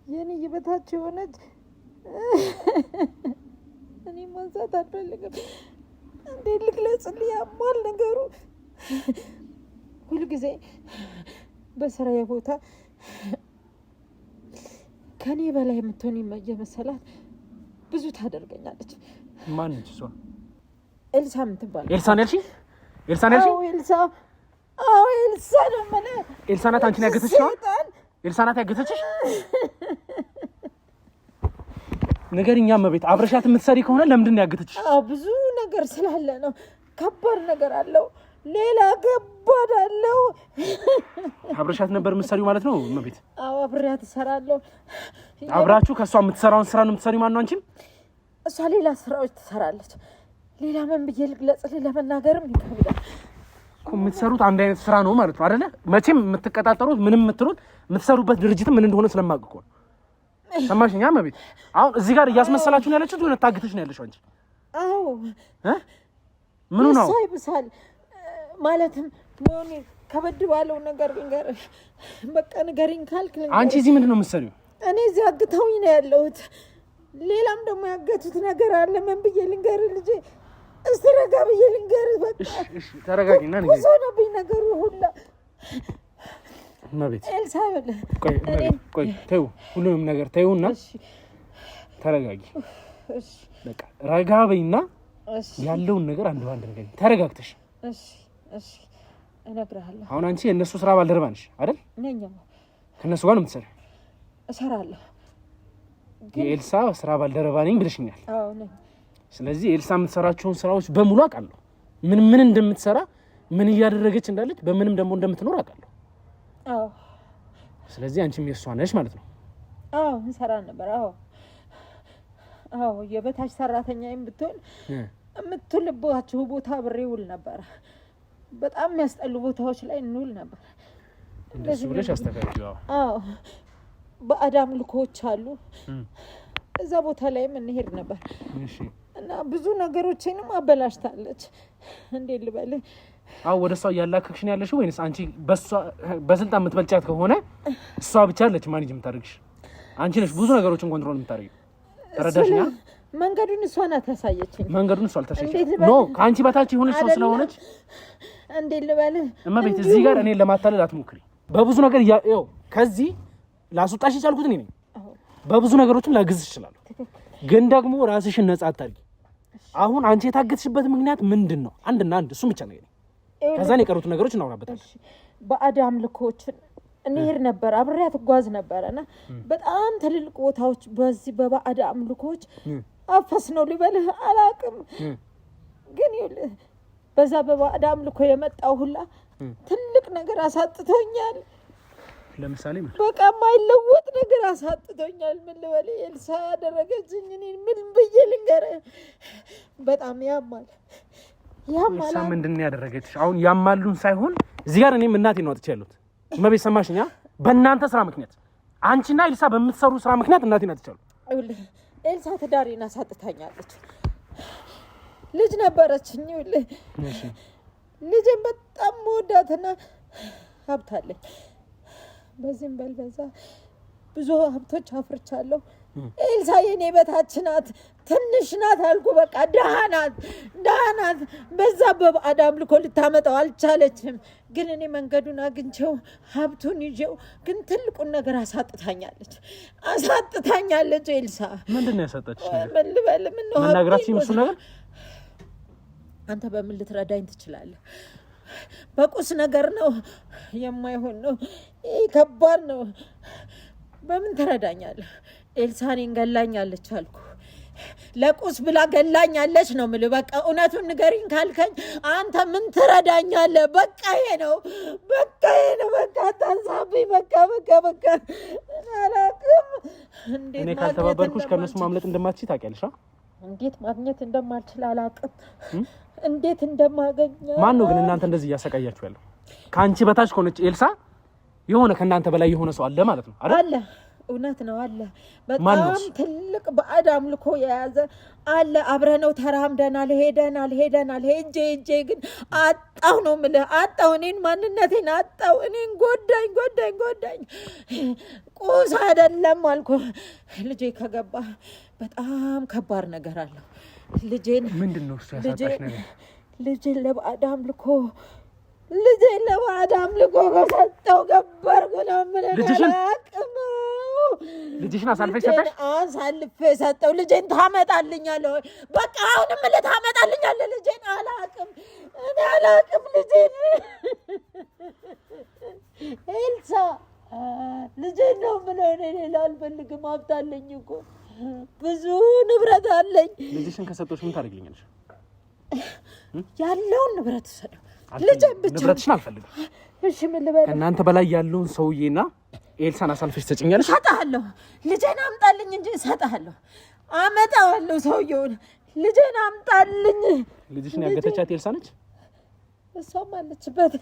[SPEAKER 3] የኔ የበታች የሆነች እኔ ማንሳት አልፈልግም። እንዴት ልግለጽልህ? ያማል ነገሩ። ሁልጊዜ በስራዬ ቦታ ከኔ በላይ የምትሆን የመሰላት ብዙ ታደርገኛለች።
[SPEAKER 1] ማንች እሷ?
[SPEAKER 3] ኤልሳ የምትባል።
[SPEAKER 1] ኤልሳ ነው ያልሽኝ? ኤልሳ ነው ያልሽኝ?
[SPEAKER 3] አዎ ኤልሳ ነው ማለት።
[SPEAKER 1] ኤልሳ ናት አንቺን ያገተችሽ? ኤልሳ ናት ያገተችሽ? ንገሪኝ እመቤት። አብረሻት የምትሰሪ ከሆነ ለምንድን ነው ያገተችሽ?
[SPEAKER 3] አዎ ብዙ ነገር ስላለ ነው። ከባድ ነገር አለው። ሌላ ከባድ አለው።
[SPEAKER 1] አብረሻት ነበር የምትሰሪው ማለት ነው እመቤት?
[SPEAKER 3] አዎ አብሬያት እሰራለሁ።
[SPEAKER 1] አብራችሁ ከእሷ የምትሰራውን ስራ ነው የምትሰሪው? ማነው አንቺም?
[SPEAKER 3] እሷ ሌላ ስራዎች ትሰራለች። ሌላ ምን ብዬ ልግለጽልህ? ለመናገርም ይከብዳል
[SPEAKER 1] እኮ። የምትሰሩት አንድ አይነት ስራ ነው ማለት ነው አይደለ? መቼም የምትቀጣጠሩት ምንም የምትሉት የምትሰሩበት ድርጅት ምን እንደሆነ ስለማውቅ እኮ ነው። ሰማሽኛ እመቤት? አሁን እዚህ ጋር እያስመሰላችሁ ነው ያለችው። የሆነ ታግተሽ ነው ያለሽው አንቺ።
[SPEAKER 3] አዎ
[SPEAKER 1] ምኑ ነው
[SPEAKER 3] ይብሳል ማለትም ሞኒ ከበድ ባለው ነገር ልንገርህ። በቃ ንገሪኝ ካልክ
[SPEAKER 1] አንቺ እዚህ ምንድን ነው የምትሰሪው?
[SPEAKER 3] እኔ እዚህ አግተውኝ ነው ያለሁት። ሌላም ደግሞ ያገቱት ነገር አለ። ምን ብዬ ልንገርህ ልጄ? እስቲ ረጋ ብዬ ልንገርህ። በቃ
[SPEAKER 1] እሺ ተረጋጊና ንገሪኝ።
[SPEAKER 3] ብዙ ነብኝ ነገሩ ሁላ
[SPEAKER 1] እመቤት።
[SPEAKER 3] ኤልሳ ይኸውልህ፣
[SPEAKER 1] ቆይ ተይው፣ ሁሉንም ነገር ተይውና ተረጋጊ።
[SPEAKER 3] እሺ
[SPEAKER 1] በቃ ረጋ በይና ያለውን ነገር አንድ ባንድ ንገሪኝ ተረጋግተሽ።
[SPEAKER 3] እሺ እነግርሃለሁ።
[SPEAKER 1] አሁን አንቺ የእነሱ ስራ ባልደረባ ነሽ አይደል?
[SPEAKER 3] ነኝ።
[SPEAKER 1] ከእነሱ ጋር ነው የምትሰሪው?
[SPEAKER 3] እሰራለሁ።
[SPEAKER 1] የኤልሳ ስራ ባልደረባ ነኝ ብለሽኛል።
[SPEAKER 3] አዎ ነኝ።
[SPEAKER 1] ስለዚህ ኤልሳ የምትሰራቸውን ስራዎች በሙሉ አውቃለሁ። ምን እንደምትሰራ ምን እያደረገች እንዳለች በምንም ደግሞ እንደምትኖር አውቃለሁ።
[SPEAKER 3] አዎ
[SPEAKER 1] ስለዚህ አንቺም የሷ ነሽ ማለት ነው።
[SPEAKER 3] አዎ እንሰራ ነበር። አዎ የበታች ሰራተኛዬም ብትሆን የምትውልባቸው ቦታ አብሬ ውል ነበር። በጣም የሚያስጠሉ ቦታዎች ላይ እንውል ነበር።
[SPEAKER 1] እንደሱ ብለሽ አስተካክዩ።
[SPEAKER 3] አዎ በአዳም ልኮች አሉ እዛ ቦታ ላይም እንሄድ ነበር።
[SPEAKER 1] እሺ
[SPEAKER 3] እና ብዙ ነገሮችንም አበላሽታለች። እንዴት ልበል?
[SPEAKER 1] አዎ ወደሷ ያላከክሽን ያለሽ ወይስ አንቺ በስልጣን የምትበልጫት ከሆነ እሷ ብቻ አለች ማኔጅ የምታደርግሽ? አንቺ ነሽ ብዙ ነገሮችን ኮንትሮል የምታደርጊው። ተረዳሽኛ?
[SPEAKER 3] መንገዱን እሷ ናት ያሳየችኝ።
[SPEAKER 1] መንገዱን እሷ አልተሳየችም። ኖ ከአንቺ በታች የሆነች ሰው ስለሆነች
[SPEAKER 3] እንዴት ልበል?
[SPEAKER 1] እማቤት እዚህ ጋር እኔን ለማታለል አትሞክሪ። በብዙ ነገር ያው ከዚህ ላስወጣሽ የቻልኩት እኔ ነኝ። በብዙ ነገሮችም ላግዝሽ እችላለሁ። ግን ደግሞ ራስሽን ነጻ አታርጊ። አሁን አንቺ የታገትሽበት ምክንያት ምንድነው? አንድና አንድ እሱም ብቻ ነው። ከዛን የቀሩት ነገሮች እናወራበታለን።
[SPEAKER 3] በአዳም ልኮችን እንሄድ ነበር፣ አብሬያት ጓዝ ነበርና በጣም ትልልቅ ቦታዎች በዚህ በአዳም ልኮች አፈስ ነው ልበልህ አላውቅም። ግን በዛ በአዳም ልኮ የመጣው ሁላ ትልቅ ነገር አሳጥቶኛል።
[SPEAKER 1] ለምሳሌ
[SPEAKER 3] በቃ የማይለወጥ ነገር አሳጥቶኛል። ምን ልበል? ኤልሳ ያደረገችኝ እኔ ምን ብዬ ልንገርህ? በጣም ያማል።
[SPEAKER 1] ኤልሳ ምንድን ነው ያደረገችሽ? አሁን ያማሉን ሳይሆን እዚህ ጋር እኔም እናቴ ነው አጥቼ ያለሁት። እመቤት ሰማሽኛ? በእናንተ ስራ ምክንያት አንቺና ኤልሳ በምትሰሩ ስራ ምክንያት እናቴን አጥቻለሁ።
[SPEAKER 3] ኤልሳ ትዳሬን አሳጥታኛለች። ልጅ ነበረችኝ። እሺ ልጄን በጣም መወዳትና ሀብታለኝ። በዚህም በልበዛ ብዙ ሀብቶች አፍርቻለሁ። ኤልሳ የኔ በታች ናት፣ ትንሽ ናት አልኩ። በቃ ደሃ ናት። በዛ በአዳም ልኮ ልታመጣው አልቻለችም። ግን እኔ መንገዱን አግኝቼው ሀብቱን ይዤው ግን ትልቁን ነገር አሳጥታኛለች። ኤልሳ
[SPEAKER 1] ምንድን ነው ያሳጣችሽ?
[SPEAKER 3] ምን ልበል? ምን ነው
[SPEAKER 1] መናገራችን እሱ ነገር
[SPEAKER 3] አንተ በምን ልትረዳኝ ትችላለህ? በቁስ ነገር ነው የማይሆን ነው። ይሄ ከባድ ነው። በምን ትረዳኛለህ? ኤልሳኔን ገላኛለች አልኩ። ለቁስ ብላ ገላኛለች ነው የምልህ። በቃ እውነቱን ንገሪኝ ካልከኝ አንተ ምን ትረዳኛለህ? በቃ ይሄ ነው። በቃ አታንሳብኝ። በቃ አላውቅም።
[SPEAKER 1] እኔ ካልተባበርኩሽ ከእነሱ ማምለጥ እንደማትችይ ታውቂያለሽ።
[SPEAKER 3] እንዴት ማግኘት እንደማልችል አላውቅም። እንዴት እንደማገኝ
[SPEAKER 1] ማን ነው ግን እናንተ እንደዚህ እያሰቃያችሁ ያለው? ከአንቺ በታች ከሆነች ኤልሳ የሆነ ከእናንተ በላይ የሆነ ሰው አለ ማለት ነው አይደል?
[SPEAKER 3] አለ። እውነት ነው አለ። በጣም ትልቅ በአዳም ልኮ የያዘ አለ። አብረነው ተራምደናል፣ ሄደናል። ሄጄ ግን አጣው ነው የምልህ። አጣው። እኔን ማንነቴን አጣው። እኔን ጎዳኝ። ቁስ አይደለም አልኩ። ልጄ ከገባ በጣም ከባድ ነገር አለው። ልጄን
[SPEAKER 1] ምንድነው እሱ ያሳጣሽ ነገር?
[SPEAKER 3] ልጄን ለአዳም ልኮ ከሰጠው ገበርኩ ነው የምልህ።
[SPEAKER 1] ልጅሽን አሳልፈሽ ሰጠሽ?
[SPEAKER 3] አሳልፌ ሰጠው። ልጄን ታመጣልኛለህ ወይ? በቃ አሁንም ታመጣልኛለህ ልጄን? አላውቅም ልጄን። ኤልሳ ልጄን ነው የምለው። እኔ ሌላ አልፈልግም። ሀብት አለኝ እኮ ብዙ ንብረት አለኝ።
[SPEAKER 1] ልጅሽን ከሰጠሽ ምን ታደርጊልኛለሽ?
[SPEAKER 3] ያለውን ንብረት ሰጠው። ልጄን ብቻ
[SPEAKER 1] ንብረትሽን አልፈልግም።
[SPEAKER 3] እሺ ምን ልበል?
[SPEAKER 1] ከእናንተ በላይ ያለውን ሰውዬና ኤልሳን አሳልፈሽ ትሰጪኛለሽ?
[SPEAKER 3] እሰጥሃለሁ። ልጄን አምጣልኝ እንጂ እሰጥሃለሁ። አመጣዋለሁ ሰውዬውን። ልጄን አምጣልኝ።
[SPEAKER 1] ልጅሽን ያገተቻት ኤልሳ ነች?
[SPEAKER 3] እሷም አለችበት።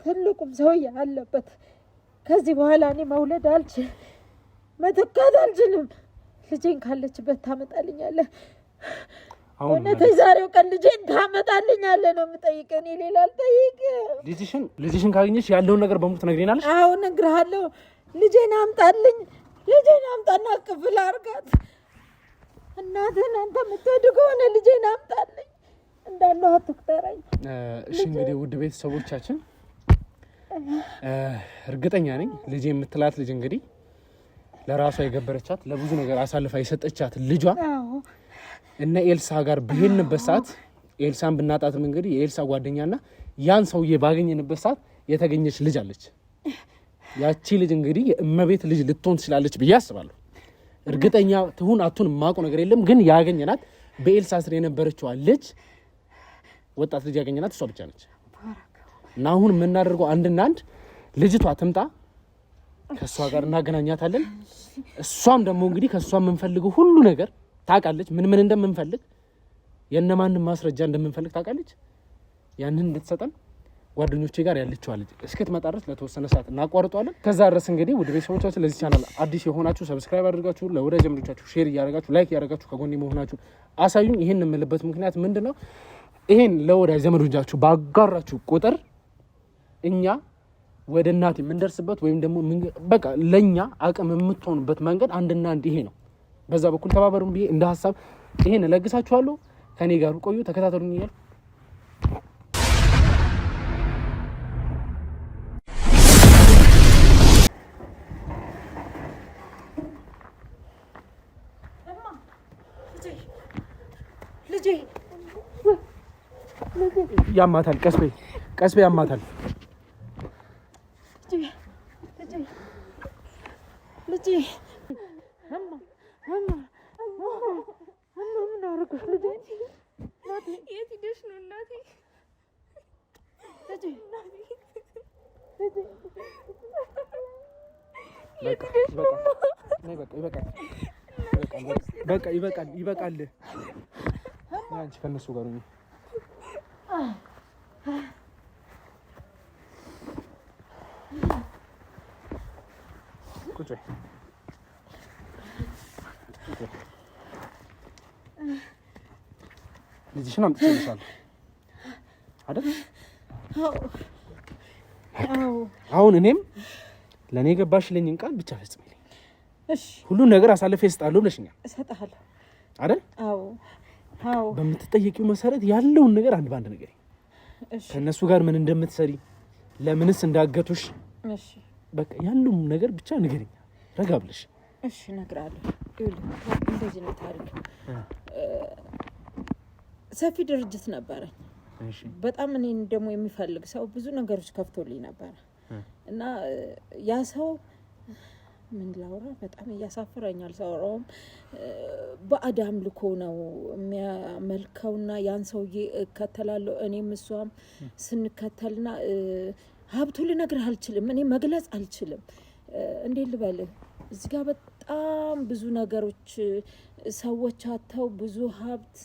[SPEAKER 3] ትልቁም ሰውዬ አለበት። ከዚህ በኋላ እኔ መውለድ አልችልም፣ መተካት አልችልም። ልጄን ካለችበት ታመጣልኛለህ። እውነት የዛሬው ቀን ልጄን ታመጣልኛለህ ነው የምጠይቅህ። እኔ ሌላ አልጠይቅም።
[SPEAKER 1] ልጅሽን ካገኘሽ ያለውን ነገር በሙሉ ትነግሪናለሽ?
[SPEAKER 3] አዎ እነግርሃለሁ። ልጄን አምጣልኝ። ልጄን አምጣና ክፍል አድርጋት። እናትህን አንተ የምትወድ ከሆነ ልጄን አምጣልኝ። እንዳለሁ አትቁጠረኝ።
[SPEAKER 1] እሺ እንግዲህ ውድ ቤተሰቦቻችን እርግጠኛ ነኝ ልጄ የምትላት ልጅ እንግዲህ ለራሷ የገበረቻት ለብዙ ነገር አሳልፋ የሰጠቻት ልጇ እነ ኤልሳ ጋር በሄድንበት ሰዓት ኤልሳን ብናጣትም እንግዲህ የኤልሳ ጓደኛና ያን ሰውዬ ባገኘንበት ሰዓት የተገኘች ልጅ አለች። ያቺ ልጅ እንግዲህ የእመቤት ልጅ ልትሆን ትችላለች ብዬ አስባለሁ። እርግጠኛ ትሁን አቱን ማቆ ነገር የለም ግን ያገኘናት በኤልሳ ስር የነበረችው ልጅ ወጣት ልጅ ያገኘናት እሷ ብቻ ነች እና አሁን ምን እናደርገው አንድና አንድ ልጅቷ ትምጣ ከሷ ጋር እናገናኛታለን እሷም ደግሞ እንግዲህ ከሷ የምንፈልገው ሁሉ ነገር ታውቃለች ምን እንደምንፈልግ የነማንን ማስረጃ እንደምንፈልግ ታውቃለች ያንን እንድትሰጠን ጓደኞቼ ጋር ያለችው ልጅ እስክትመጣ ድረስ ለተወሰነ ሰዓት እናቋርጧለን ከዛ ድረስ እንግዲህ ውድ ቤተሰቦቻችን ለዚህ ቻናል አዲስ የሆናችሁ ሰብስክራይብ አድርጋችሁ ለወዳጅ ዘመዶቻችሁ ሼር ያደርጋችሁ ላይክ ያደርጋችሁ ከጎኔ መሆናችሁ አሳዩኝ ይሄን የምልበት ምክንያት ምንድነው ይሄን ለወዳጅ ዘመዶቻችሁ ባጋራችሁ ቁጥር እኛ ወደ እናቴ ምንደርስበት ወይም ደግሞ በቃ ለኛ አቅም የምትሆኑበት መንገድ አንድና አንድ ይሄ ነው በዛ በኩል ተባበሩን ብዬ እንደ ሐሳብ ይሄን ለግሳችኋለሁ ከኔ ጋር ቆዩ ተከታተሉኝ ይላል ያማታል ቀስቤ ያማታል
[SPEAKER 3] ልጄ ምን አደረግሽ ልጄ
[SPEAKER 6] የት ሄደሽ ነው እናቴ
[SPEAKER 1] ይበቃል አንቺ ከነሱ ጋር ነው ቁጭ ልጅሽን አምጥቼልሻለሁ አይደል አሁን እኔም ለኔ ገባሽልኝን ቃል ብቻ ፈጽሚልኝ እሺ ሁሉ ነገር አሳልፌ እሰጣለሁ ብለሽኛል
[SPEAKER 3] እሰጣለሁ
[SPEAKER 1] አይደል
[SPEAKER 3] አዎ
[SPEAKER 1] በምትጠየቂው መሰረት ያለውን ነገር አንድ ባንድ ነገር እሺ ከነሱ ጋር ምን እንደምትሰሪ ለምንስ እንዳገቱሽ እሺ በቃ ያለውን ነገር ብቻ ንገሪኝ ረጋ ብለሽ
[SPEAKER 3] እሺ እነግራለሁ እንደዚህ ነው ታሪክ ሰፊ ድርጅት ነበረኝ እሺ በጣም እኔን ደግሞ የሚፈልግ ሰው ብዙ ነገሮች ከፍቶልኝ ነበር እና ያ ሰው ምን ላውራ በጣም ያሳፍረኛል ሰውራውም በአዳም ልኮ ነው የሚያመልከውና ያን ሰውዬ እከተላለሁ እኔም እሷም ስንከተልና ሀብቱ ልነግርህ አልችልም እኔ መግለጽ አልችልም እንዴ ልበልህ እዚህ ጋር በጣም ብዙ ነገሮች ሰዎች አተው ብዙ ሀብት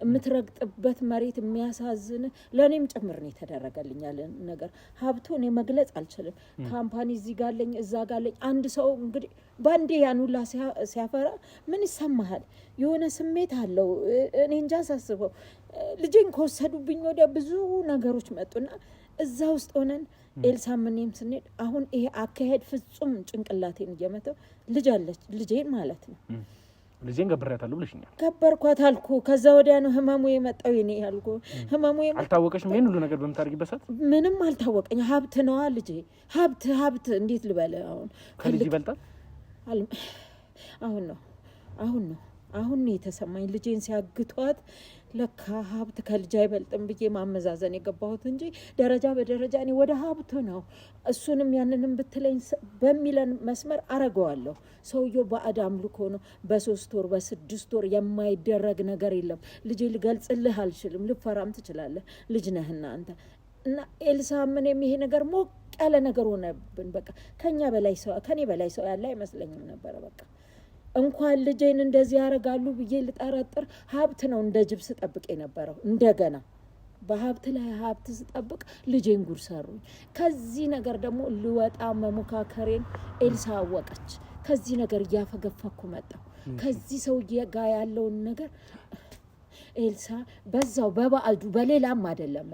[SPEAKER 3] የምትረግጥበት መሬት የሚያሳዝን ለኔም ጭምር ነው የተደረገልኝ ያለ ነገር ሀብቱ እኔ መግለጽ አልችልም ካምፓኒ እዚህ ጋር አለኝ እዛ ጋር አለኝ አንድ ሰው እንግዲህ ባንዴ ያኑላ ሲያፈራ ምን ይሰማሃል የሆነ ስሜት አለው እኔ እንጃ ሳስበው ልጄን ከወሰዱብኝ ወዲያ ብዙ ነገሮች መጡና እዛ ውስጥ ሆነን ኤልሳ ምንም ስንሄድ አሁን ይሄ አካሄድ ፍጹም ጭንቅላቴን እየመተው ልጅ አለች ልጄን ማለት ነው
[SPEAKER 1] ልጄን ገብሬያታለሁ ብለሽኛል
[SPEAKER 3] ገበርኳት አልኩ ከዛ ወዲያ ነው ህመሙ የመጣው ይኔ ያልኩ ህመሙ
[SPEAKER 1] አልታወቀሽም ይሄን ሁሉ ነገር በመታርጊበት ሰዓት
[SPEAKER 3] ምንም አልታወቀኝ ሀብት ነዋ ልጄ ሀብት እንዴት ልበለ አሁን
[SPEAKER 1] ከልጅ ይበልጣል
[SPEAKER 3] አሁን ነው የተሰማኝ ልጄን ሲያግቷት ለካ ሀብት ከልጅ አይበልጥም ብዬ ማመዛዘን የገባሁት እንጂ ደረጃ በደረጃ እኔ ወደ ሀብቱ ነው እሱንም ያንንም ብትለኝ በሚለን መስመር አረጋዋለሁ ሰውየው በአዳም ልኮ ነው በ3 ወር በ6 ወር የማይደረግ ነገር የለም ልጄ ልገልጽልህ አልችልም ልፈራም ትችላለህ ልጅ ነህና አንተ እና ኤልሳ ምን ይሄ ነገር ሞቅ ያለ ነገር ሆነብን በቃ ከኔ በላይ ሰው ያለ አይመስለኝም ነበር በቃ እንኳን ልጄን እንደዚህ ያረጋሉ ብዬ ልጠረጥር ሀብት ነው እንደ ጅብስ ጠብቄ ነበረው እንደገና በሀብት ላይ ሀብት ስጠብቅ ልጄን ጉር ሰሩኝ ከዚህ ነገር ደግሞ ልወጣ መሞካከሬን ኤልሳ አወቀች ከዚህ ነገር እያፈገፈኩ መጣሁ ከዚህ ሰውዬ ጋር ያለውን ነገር ኤልሳ በዛው በባዕዱ በሌላም አይደለም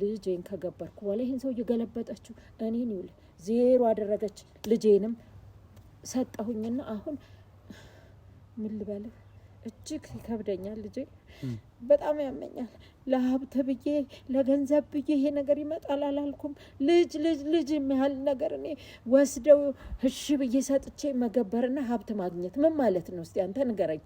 [SPEAKER 3] ልጄን ከገበርኩ በኋላ ይሄን ሰው እየገለበጠችው እኔን ይውል ዜሮ አደረገች ልጄንም ሰጠሁኝና አሁን ምን ልበልህ እጅግ ይከብደኛል ልጄ በጣም ያመኛል ለሀብት ብዬ ለገንዘብ ብዬ ይሄ ነገር ይመጣል አላልኩም ልጅ የሚያህል ነገር እኔ ወስደው እሺ ብዬ ሰጥቼ መገበርና ሀብት ማግኘት ምን ማለት ነው እስቲ አንተ ንገረኝ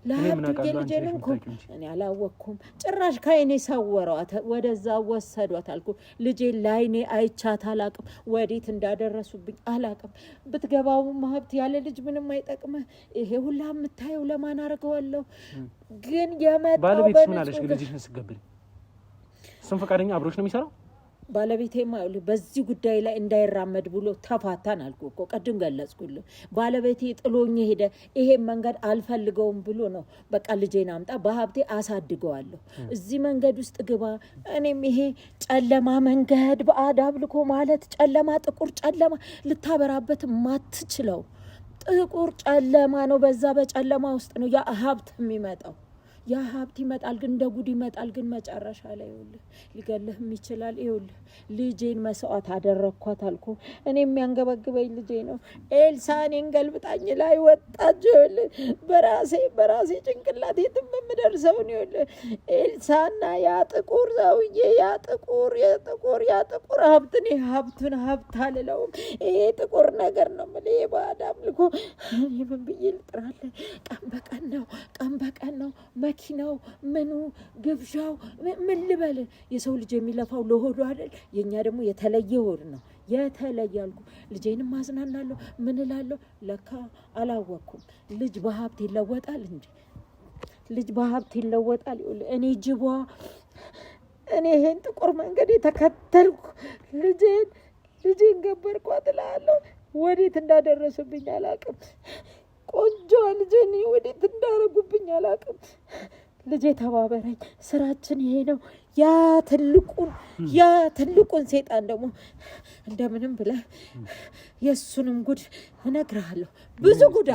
[SPEAKER 3] ለሀብት ልጄንም እኮ እኔ አላወቅኩም። ጭራሽ ከዓይኔ ሰወሯት፣ ወደዛ ወሰዷት አልኩ። ልጄን ለዓይኔ አይቻት አላቅም፣ ወዴት እንዳደረሱብኝ አላቅም። ብትገባውም ሀብት ያለ ልጅ ምንም አይጠቅምህ። ይሄ ሁላ የምታየው ለማን አደርገዋለሁ? ግን የመጣው
[SPEAKER 1] ባለቤትሽ ምን አለሽ? ልጅሽን ስትገብሪ እሱም ፈቃደኛ አብሮሽ ነው የሚሰራው?
[SPEAKER 3] ባለቤቴማ በዚህ ጉዳይ ላይ እንዳይራመድ ብሎ ተፋታን አልኩ እኮ ቅድም ገለጽኩልህ። ባለቤቴ ጥሎኝ ሄደ። ይሄን መንገድ አልፈልገውም ብሎ ነው በቃ ልጄን አምጣ በሀብቴ አሳድገዋለሁ፣ እዚህ መንገድ ውስጥ ግባ። እኔም ይሄ ጨለማ መንገድ ባዕድ አምልኮ ማለት ጨለማ፣ ጥቁር ጨለማ ልታበራበት ማትችለው ጥቁር ጨለማ ነው። በዛ በጨለማ ውስጥ ነው ያ ሀብት የሚመጣው። ያ ሀብት ይመጣል፣ ግን እንደ ጉድ ይመጣል። ግን መጨረሻ ላይ ይኸውልህ ሊገልህም ይችላል። ይኸውልህ ልጄን መስዋዕት አደረግኳት አልኩ። እኔ የሚያንገበግበኝ ልጄ ነው። ኤልሳ እኔን ገልብጣኝ ላይ ወጣች። ይኸውልህ በራሴ ጭንቅላት የትም የምደርሰውን ይኸውልህ ኤልሳና ያ ጥቁር ሰውዬ ያ ጥቁር ሀብት፣ እኔ ሀብቱን ሀብት አልለውም። ይሄ ጥቁር ነገር ነው የምልህ። ይሄ ባዕድ አምልኮ እኔ ምን ብዬ ልጥራለህ? ቀን በቀን ነው መኪናው፣ ምኑ፣ ግብዣው፣ ምን ልበል? የሰው ልጅ የሚለፋው ለሆዱ አይደል? የኛ ደግሞ የተለየ ሆድ ነው። የተለየ አልኩ። ልጄንም ማዝናናለሁ፣ ምን እላለሁ? ለካ አላወቅኩም። ልጅ በሀብት ይለወጣል እንጂ ልጅ በሀብት ይለወጣል። እኔ ጅቧ፣ እኔ ይሄን ጥቁር መንገድ የተከተልኩ ልጄን ገበርኳት እላለሁ። ወዴት እንዳደረሱብኝ አላውቅም። ቆንጆ ልጄን ወዴት እንዳረጉብኝ አላውቅም። ልጄ ተባበረኝ፣ ስራችን ይሄ ነው። ያ ትልቁን ሴጣን ደግሞ እንደምንም ብለህ የእሱንም ጉድ እነግርሃለሁ። ብዙ ጉድ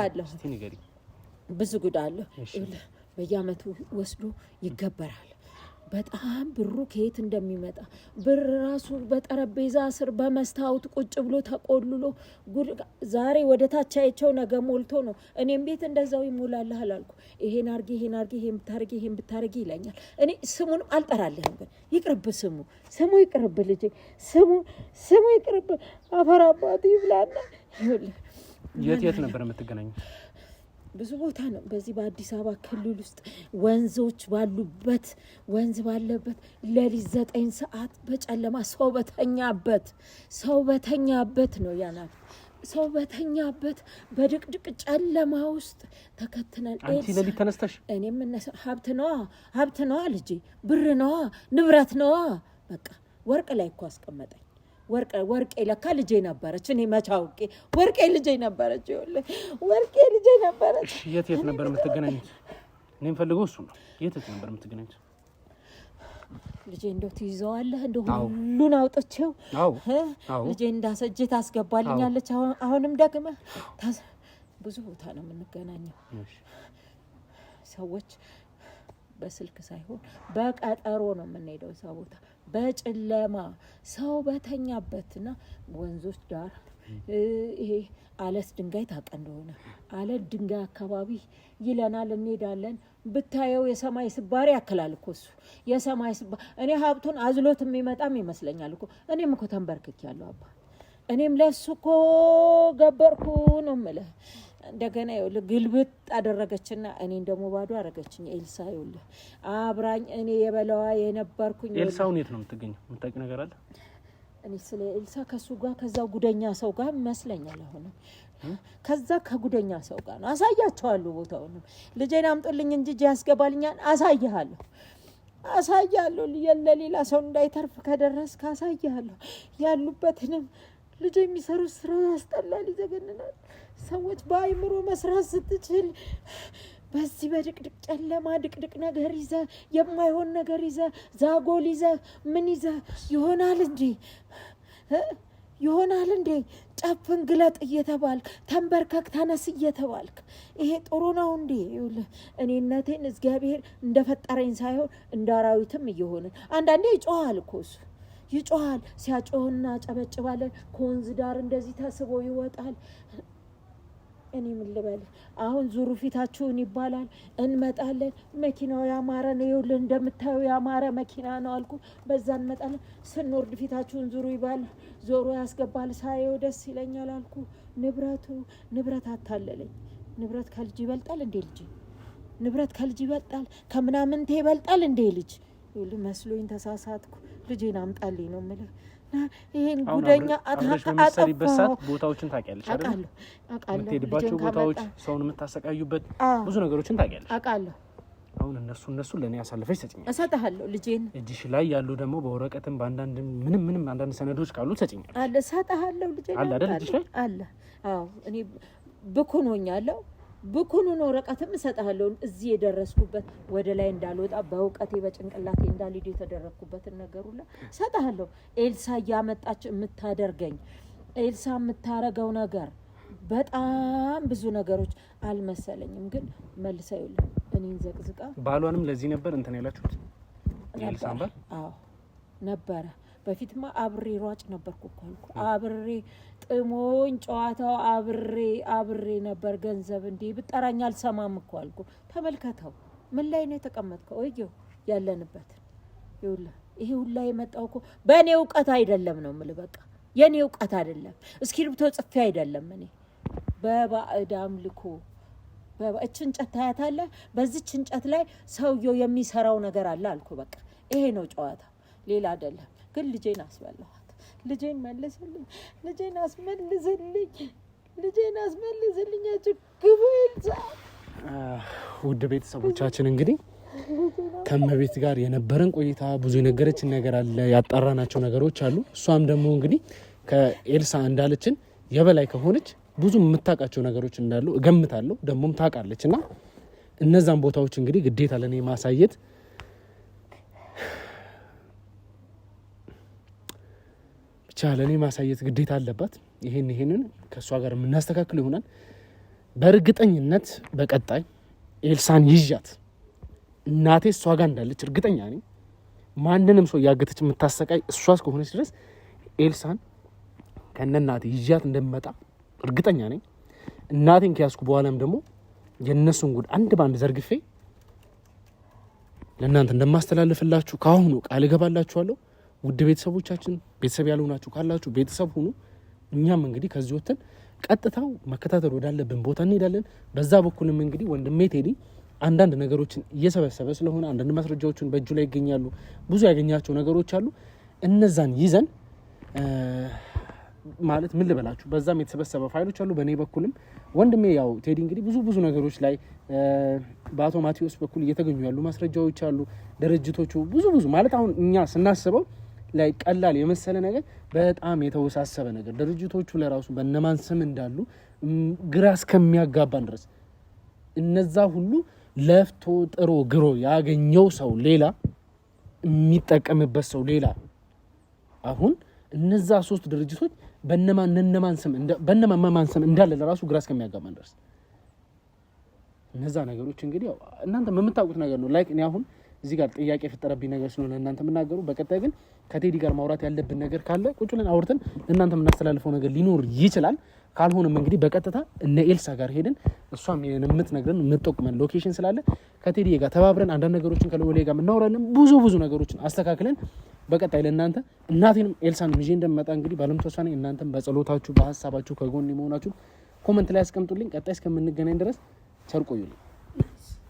[SPEAKER 3] አለሁ። በየአመቱ ወስዶ ይገበራል። በጣም ብሩ ከየት እንደሚመጣ ብር ራሱ በጠረጴዛ ስር በመስታወት ቁጭ ብሎ ተቆልሎ ዛሬ ወደ ታች አይቸው ነገ ሞልቶ ነው። እኔም ቤት እንደዛው ይሞላልህ አላልኩ? ይሄን አርጊ፣ ይሄን ብታርጊ ይለኛል። እኔ ስሙን አልጠራልህም፣ ግን ይቅርብ፣ ስሙ ይቅርብ፣ ልጄ ስሙ ይቅርብ። አፈር አባቱ ይብላና።
[SPEAKER 1] የት ነበር የምትገናኙት?
[SPEAKER 3] ብዙ ቦታ ነው። በዚህ በአዲስ አበባ ክልል ውስጥ ወንዝ ባለበት ሌሊት 9 ሰዓት በጨለማ ሰው በተኛበት ነው ያናት። ሰው በተኛበት በድቅድቅ ጨለማ ውስጥ ተከትነን
[SPEAKER 1] አንቺ ሌሊት ተነስተሽ
[SPEAKER 3] እኔም ሀብት ነዋ ልጄ፣ ብር ነዋ፣ ንብረት ነዋ። በቃ ወርቅ ላይ እኮ አስቀመጠኝ። ወርቄ ለካ ልጄ ነበረች። እኔ መች አውቄ? ወርቄ ልጄ ነበረች።
[SPEAKER 1] የት ነበር የምትገናኙት? እኔም ፈልገው እሱ ነው። የት ነበር የምትገናኙት?
[SPEAKER 3] ልጄ እንደው ትይዘዋለህ? እንደው ሁሉን አውጥቼው ልጄ እንዳሰጅ ታስገባልኛለች። አሁንም ደግመህ ብዙ ቦታ ነው የምንገናኘው። ሰዎች በስልክ ሳይሆን በቀጠሮ ነው የምንሄደው። እዛ ቦታ በጨለማ ሰው በተኛበትና ወንዞች ዳር ይሄ አለት ድንጋይ ታውቅ እንደሆነ አለት ድንጋይ አካባቢ ይለናል። እንሄዳለን። ብታየው የሰማይ ስባሪ ያክላል እኮ እሱ የሰማይ ስባሪ። እኔ ሀብቱን አዝሎት የሚመጣም ይመስለኛል እኮ። እኔም እኮ ተንበርክኬያለሁ አባ። እኔም ለሱ እኮ ገበርኩ ነው የምልህ። እንደገና ይኸውልህ ግልብጥ አደረገችና እኔን ደግሞ ባዶ አደረገችኝ። ኤልሳ ይኸውልህ አብራኝ እኔ የበላዋ የነበርኩኝ።
[SPEAKER 1] ኤልሳውን የት ነው የምትገኘው? የምታውቂ ነገር አለ?
[SPEAKER 3] እኔ ስለ ኤልሳ ከሱ ጋር ከዛው ጉደኛ ሰው ጋር ይመስለኛል። አሁንም ከዛ ከጉደኛ ሰው ጋር ነው። አሳያቸዋለሁ ቦታውን። ልጄን አምጡልኝ እንጂ ያስገባልኛል። አሳያለሁ ለሌላ ሰው እንዳይተርፍ ከደረስክ አሳያለሁ። ያሉበትንም ልጅ የሚሰሩት ስራ ያስጠላል፣ ይዘገንናል። ሰዎች በአይምሮ መስራት ስትችል በዚህ በድቅድቅ ጨለማ ድቅድቅ ነገር ይዘ የማይሆን ነገር ይዘ ዛጎል ይዘ ምን ይዘ ይሆናል እንዴ? ጨፍን ግለጥ እየተባልክ ተንበርከክ ተነስ እየተባልክ ይሄ ጥሩ ነው እንዴ? እኔነቴን እግዚአብሔር እንደፈጠረኝ ሳይሆን እንደ አራዊትም እየሆንን አንዳንዴ ይጮሃል እኮ እሱ ይጮሃል። ሲያጮህና ጨበጭባለን። ከወንዝ ዳር እንደዚህ ተስቦ ይወጣል። እኔ ምን ልበል? አሁን ዙሩ ፊታችሁን ይባላል። እንመጣለን። መኪናው ያማረ ነው። ይኸውልህ እንደምታየው ያማረ መኪና ነው አልኩ። በዛ እንመጣለን። ስንወርድ ፊታችሁን ዙሩ ይባላል። ዞሮ ያስገባል። ሳየው ደስ ይለኛል አልኩ። ንብረት አታለለኝ። ንብረት ከልጅ ይበልጣል እንዴ? ልጅ ንብረት ከልጅ ይበልጣል ከምናምንቴ ይበልጣል እንዴ ልጅ ይኸውልህ መስሎኝ ተሳሳትኩ ልጄን አምጣልኝ ነው የምልህ ይሄን ጉደኛ
[SPEAKER 1] አጣጣ ቦታዎችን ታውቂያለሽ አይደል
[SPEAKER 3] አውቃለሁ
[SPEAKER 1] የምትሄድባቸው ቦታዎች ሰውን የምታሰቃዩበት ብዙ ነገሮችን ታውቂያለሽ
[SPEAKER 3] አውቃለሁ
[SPEAKER 1] አሁን እነሱ ለኔ ያሳልፈሽ ሰጪኛለሽ
[SPEAKER 3] እሰጥሃለሁ ልጄን
[SPEAKER 1] እጅሽ ላይ ያሉ ደግሞ በወረቀትም በአንዳንድ ምንም አንዳንድ ሰነዶች ካሉ ሰጪኛለሽ
[SPEAKER 3] አለ እሰጥሃለሁ ልጄን
[SPEAKER 1] አለ አይደል እጅሽ ላይ
[SPEAKER 3] አለ አዎ እኔ ብኩን ሆኛለሁ ብኩኑን ወረቀትም እሰጥሃለሁ እዚህ የደረስኩበት ወደ ላይ እንዳልወጣ በእውቀቴ በጭንቅላቴ እንዳልሄድ የተደረግኩበትን ነገር ሁሉ እሰጥሃለሁ ኤልሳ እያመጣች የምታደርገኝ ኤልሳ የምታረገው ነገር በጣም ብዙ ነገሮች አልመሰለኝም ግን መልሳ ይኸውልህ እኔን ዘቅዝቃ
[SPEAKER 1] ባሏንም ለዚህ ነበር እንትን ያላችሁት ኤልሳን ባል
[SPEAKER 3] አዎ ነበረ በፊትማ አብሬ ሯጭ ነበርኩ እኮ አልኩ አብሬ ጥሞኝ ጨዋታው አብሬ ነበር ገንዘብ እንዴ ብጠራኝ አልሰማም እኮ አልኩ ተመልከተው ምን ላይ ነው የተቀመጥከው እየው ያለንበት ይኸውልህ ይሄ ሁላ የመጣው እኮ በእኔ እውቀት አይደለም ነው የምልህ በቃ የኔ እውቀት አይደለም እስክሪብቶ ጽፌ አይደለም እኔ በባዕድ አምልኮ በእች እንጨት ታያታለህ በዚች እንጨት ላይ ሰውየው የሚሰራው ነገር አለ አልኩ በቃ ይሄ ነው ጨዋታ ሌላ አይደለም ግን ልጄን አስበላኋት ልጄን መልስልኝ ልጄን አስመልስልኝ ግብልዛ
[SPEAKER 1] ውድ ቤተሰቦቻችን እንግዲህ ከመቤት ጋር የነበረን ቆይታ ብዙ የነገረችን ነገር አለ ያጣራናቸው ነገሮች አሉ እሷም ደግሞ እንግዲህ ከኤልሳ እንዳለችን የበላይ ከሆነች ብዙ የምታውቃቸው ነገሮች እንዳሉ እገምታለሁ ደሞም ታውቃለችና እነዛን ቦታዎች እንግዲህ ግዴታ ለኔ ማሳየት ለኔ ማሳየት ግዴታ አለባት ይሄንን ከሷ ጋር የምናስተካክል ይሆናል በእርግጠኝነት በቀጣይ ኤልሳን ይዣት እናቴ እሷ ጋር እንዳለች እርግጠኛ ነኝ ማንንም ሰው ያገተች የምታሰቃይ እሷ እስከሆነች ድረስ ኤልሳን ከነናቴ ይዣት እንደምመጣ እርግጠኛ ነኝ እናቴን ከያዝኩ በኋላም ደግሞ የነሱን ጉድ አንድ ባንድ ዘርግፌ ለእናንተ እንደማስተላልፍላችሁ ካሁኑ ቃል እገባላችኋለሁ ውድ ቤተሰቦቻችን ቤተሰብ ያልሆናችሁ ካላችሁ ቤተሰብ ሁኑ እኛም እንግዲህ ከዚህ ወተን ቀጥታው መከታተል ወዳለብን ቦታ እንሄዳለን በዛ በኩልም እንግዲህ ወንድሜ ቴዲ አንዳንድ ነገሮችን እየሰበሰበ ስለሆነ አንዳንድ ማስረጃዎችን በእጁ ላይ ይገኛሉ ብዙ ያገኛቸው ነገሮች አሉ እነዛን ይዘን ማለት ምን ልበላችሁ በዛም የተሰበሰበ ፋይሎች አሉ በእኔ በኩልም ወንድሜ ያው ቴዲ እንግዲህ ብዙ ነገሮች ላይ በአቶ ማቴዎስ በኩል እየተገኙ ያሉ ማስረጃዎች አሉ ድርጅቶቹ ብዙ ማለት አሁን እኛ ስናስበው ላይ ቀላል የመሰለ ነገር በጣም የተወሳሰበ ነገር ድርጅቶቹ ለራሱ በእነማን ስም እንዳሉ ግራ እስከሚያጋባን ድረስ እነዛ ሁሉ ለፍቶ ጥሮ ግሮ ያገኘው ሰው ሌላ የሚጠቀምበት ሰው ሌላ አሁን እነዛ ሶስት ድርጅቶች በእነማን ስም እንዳለ ለራሱ ግራ እስከሚያጋባን ድረስ እነዛ ነገሮች እንግዲህ እናንተ የምታውቁት ነገር ነው ላይክ እኔ አሁን እዚህ ጋር ጥያቄ የፈጠረብኝ ነገር ስለሆነ እናንተ የምናገሩ በቀጣይ ግን ከቴዲ ጋር ማውራት ያለብን ነገር ካለ ቁጭ ብለን አውርተን እናንተ የምናስተላልፈው ነገር ሊኖር ይችላል ካልሆነም እንግዲህ በቀጥታ እነ ኤልሳ ጋር ሄደን እሷም የምትነግረን የምትጠቁመን ሎኬሽን ስላለ ከቴዲ ጋር ተባብረን አንዳንድ ነገሮችን ከሎሌ ጋር እናወራለን ብዙ ነገሮችን አስተካክለን በቀጣይ ለእናንተ እናቴንም ኤልሳንም ይዤ እንደምመጣ እንግዲህ ባለም ተስፋ ነኝ እናንተም በጸሎታችሁ በሀሳባችሁ ከጎን መሆናችሁ ኮሜንት ላይ አስቀምጡልኝ ቀጣይ እስከምንገናኝ ድረስ ቸር ቆዩልኝ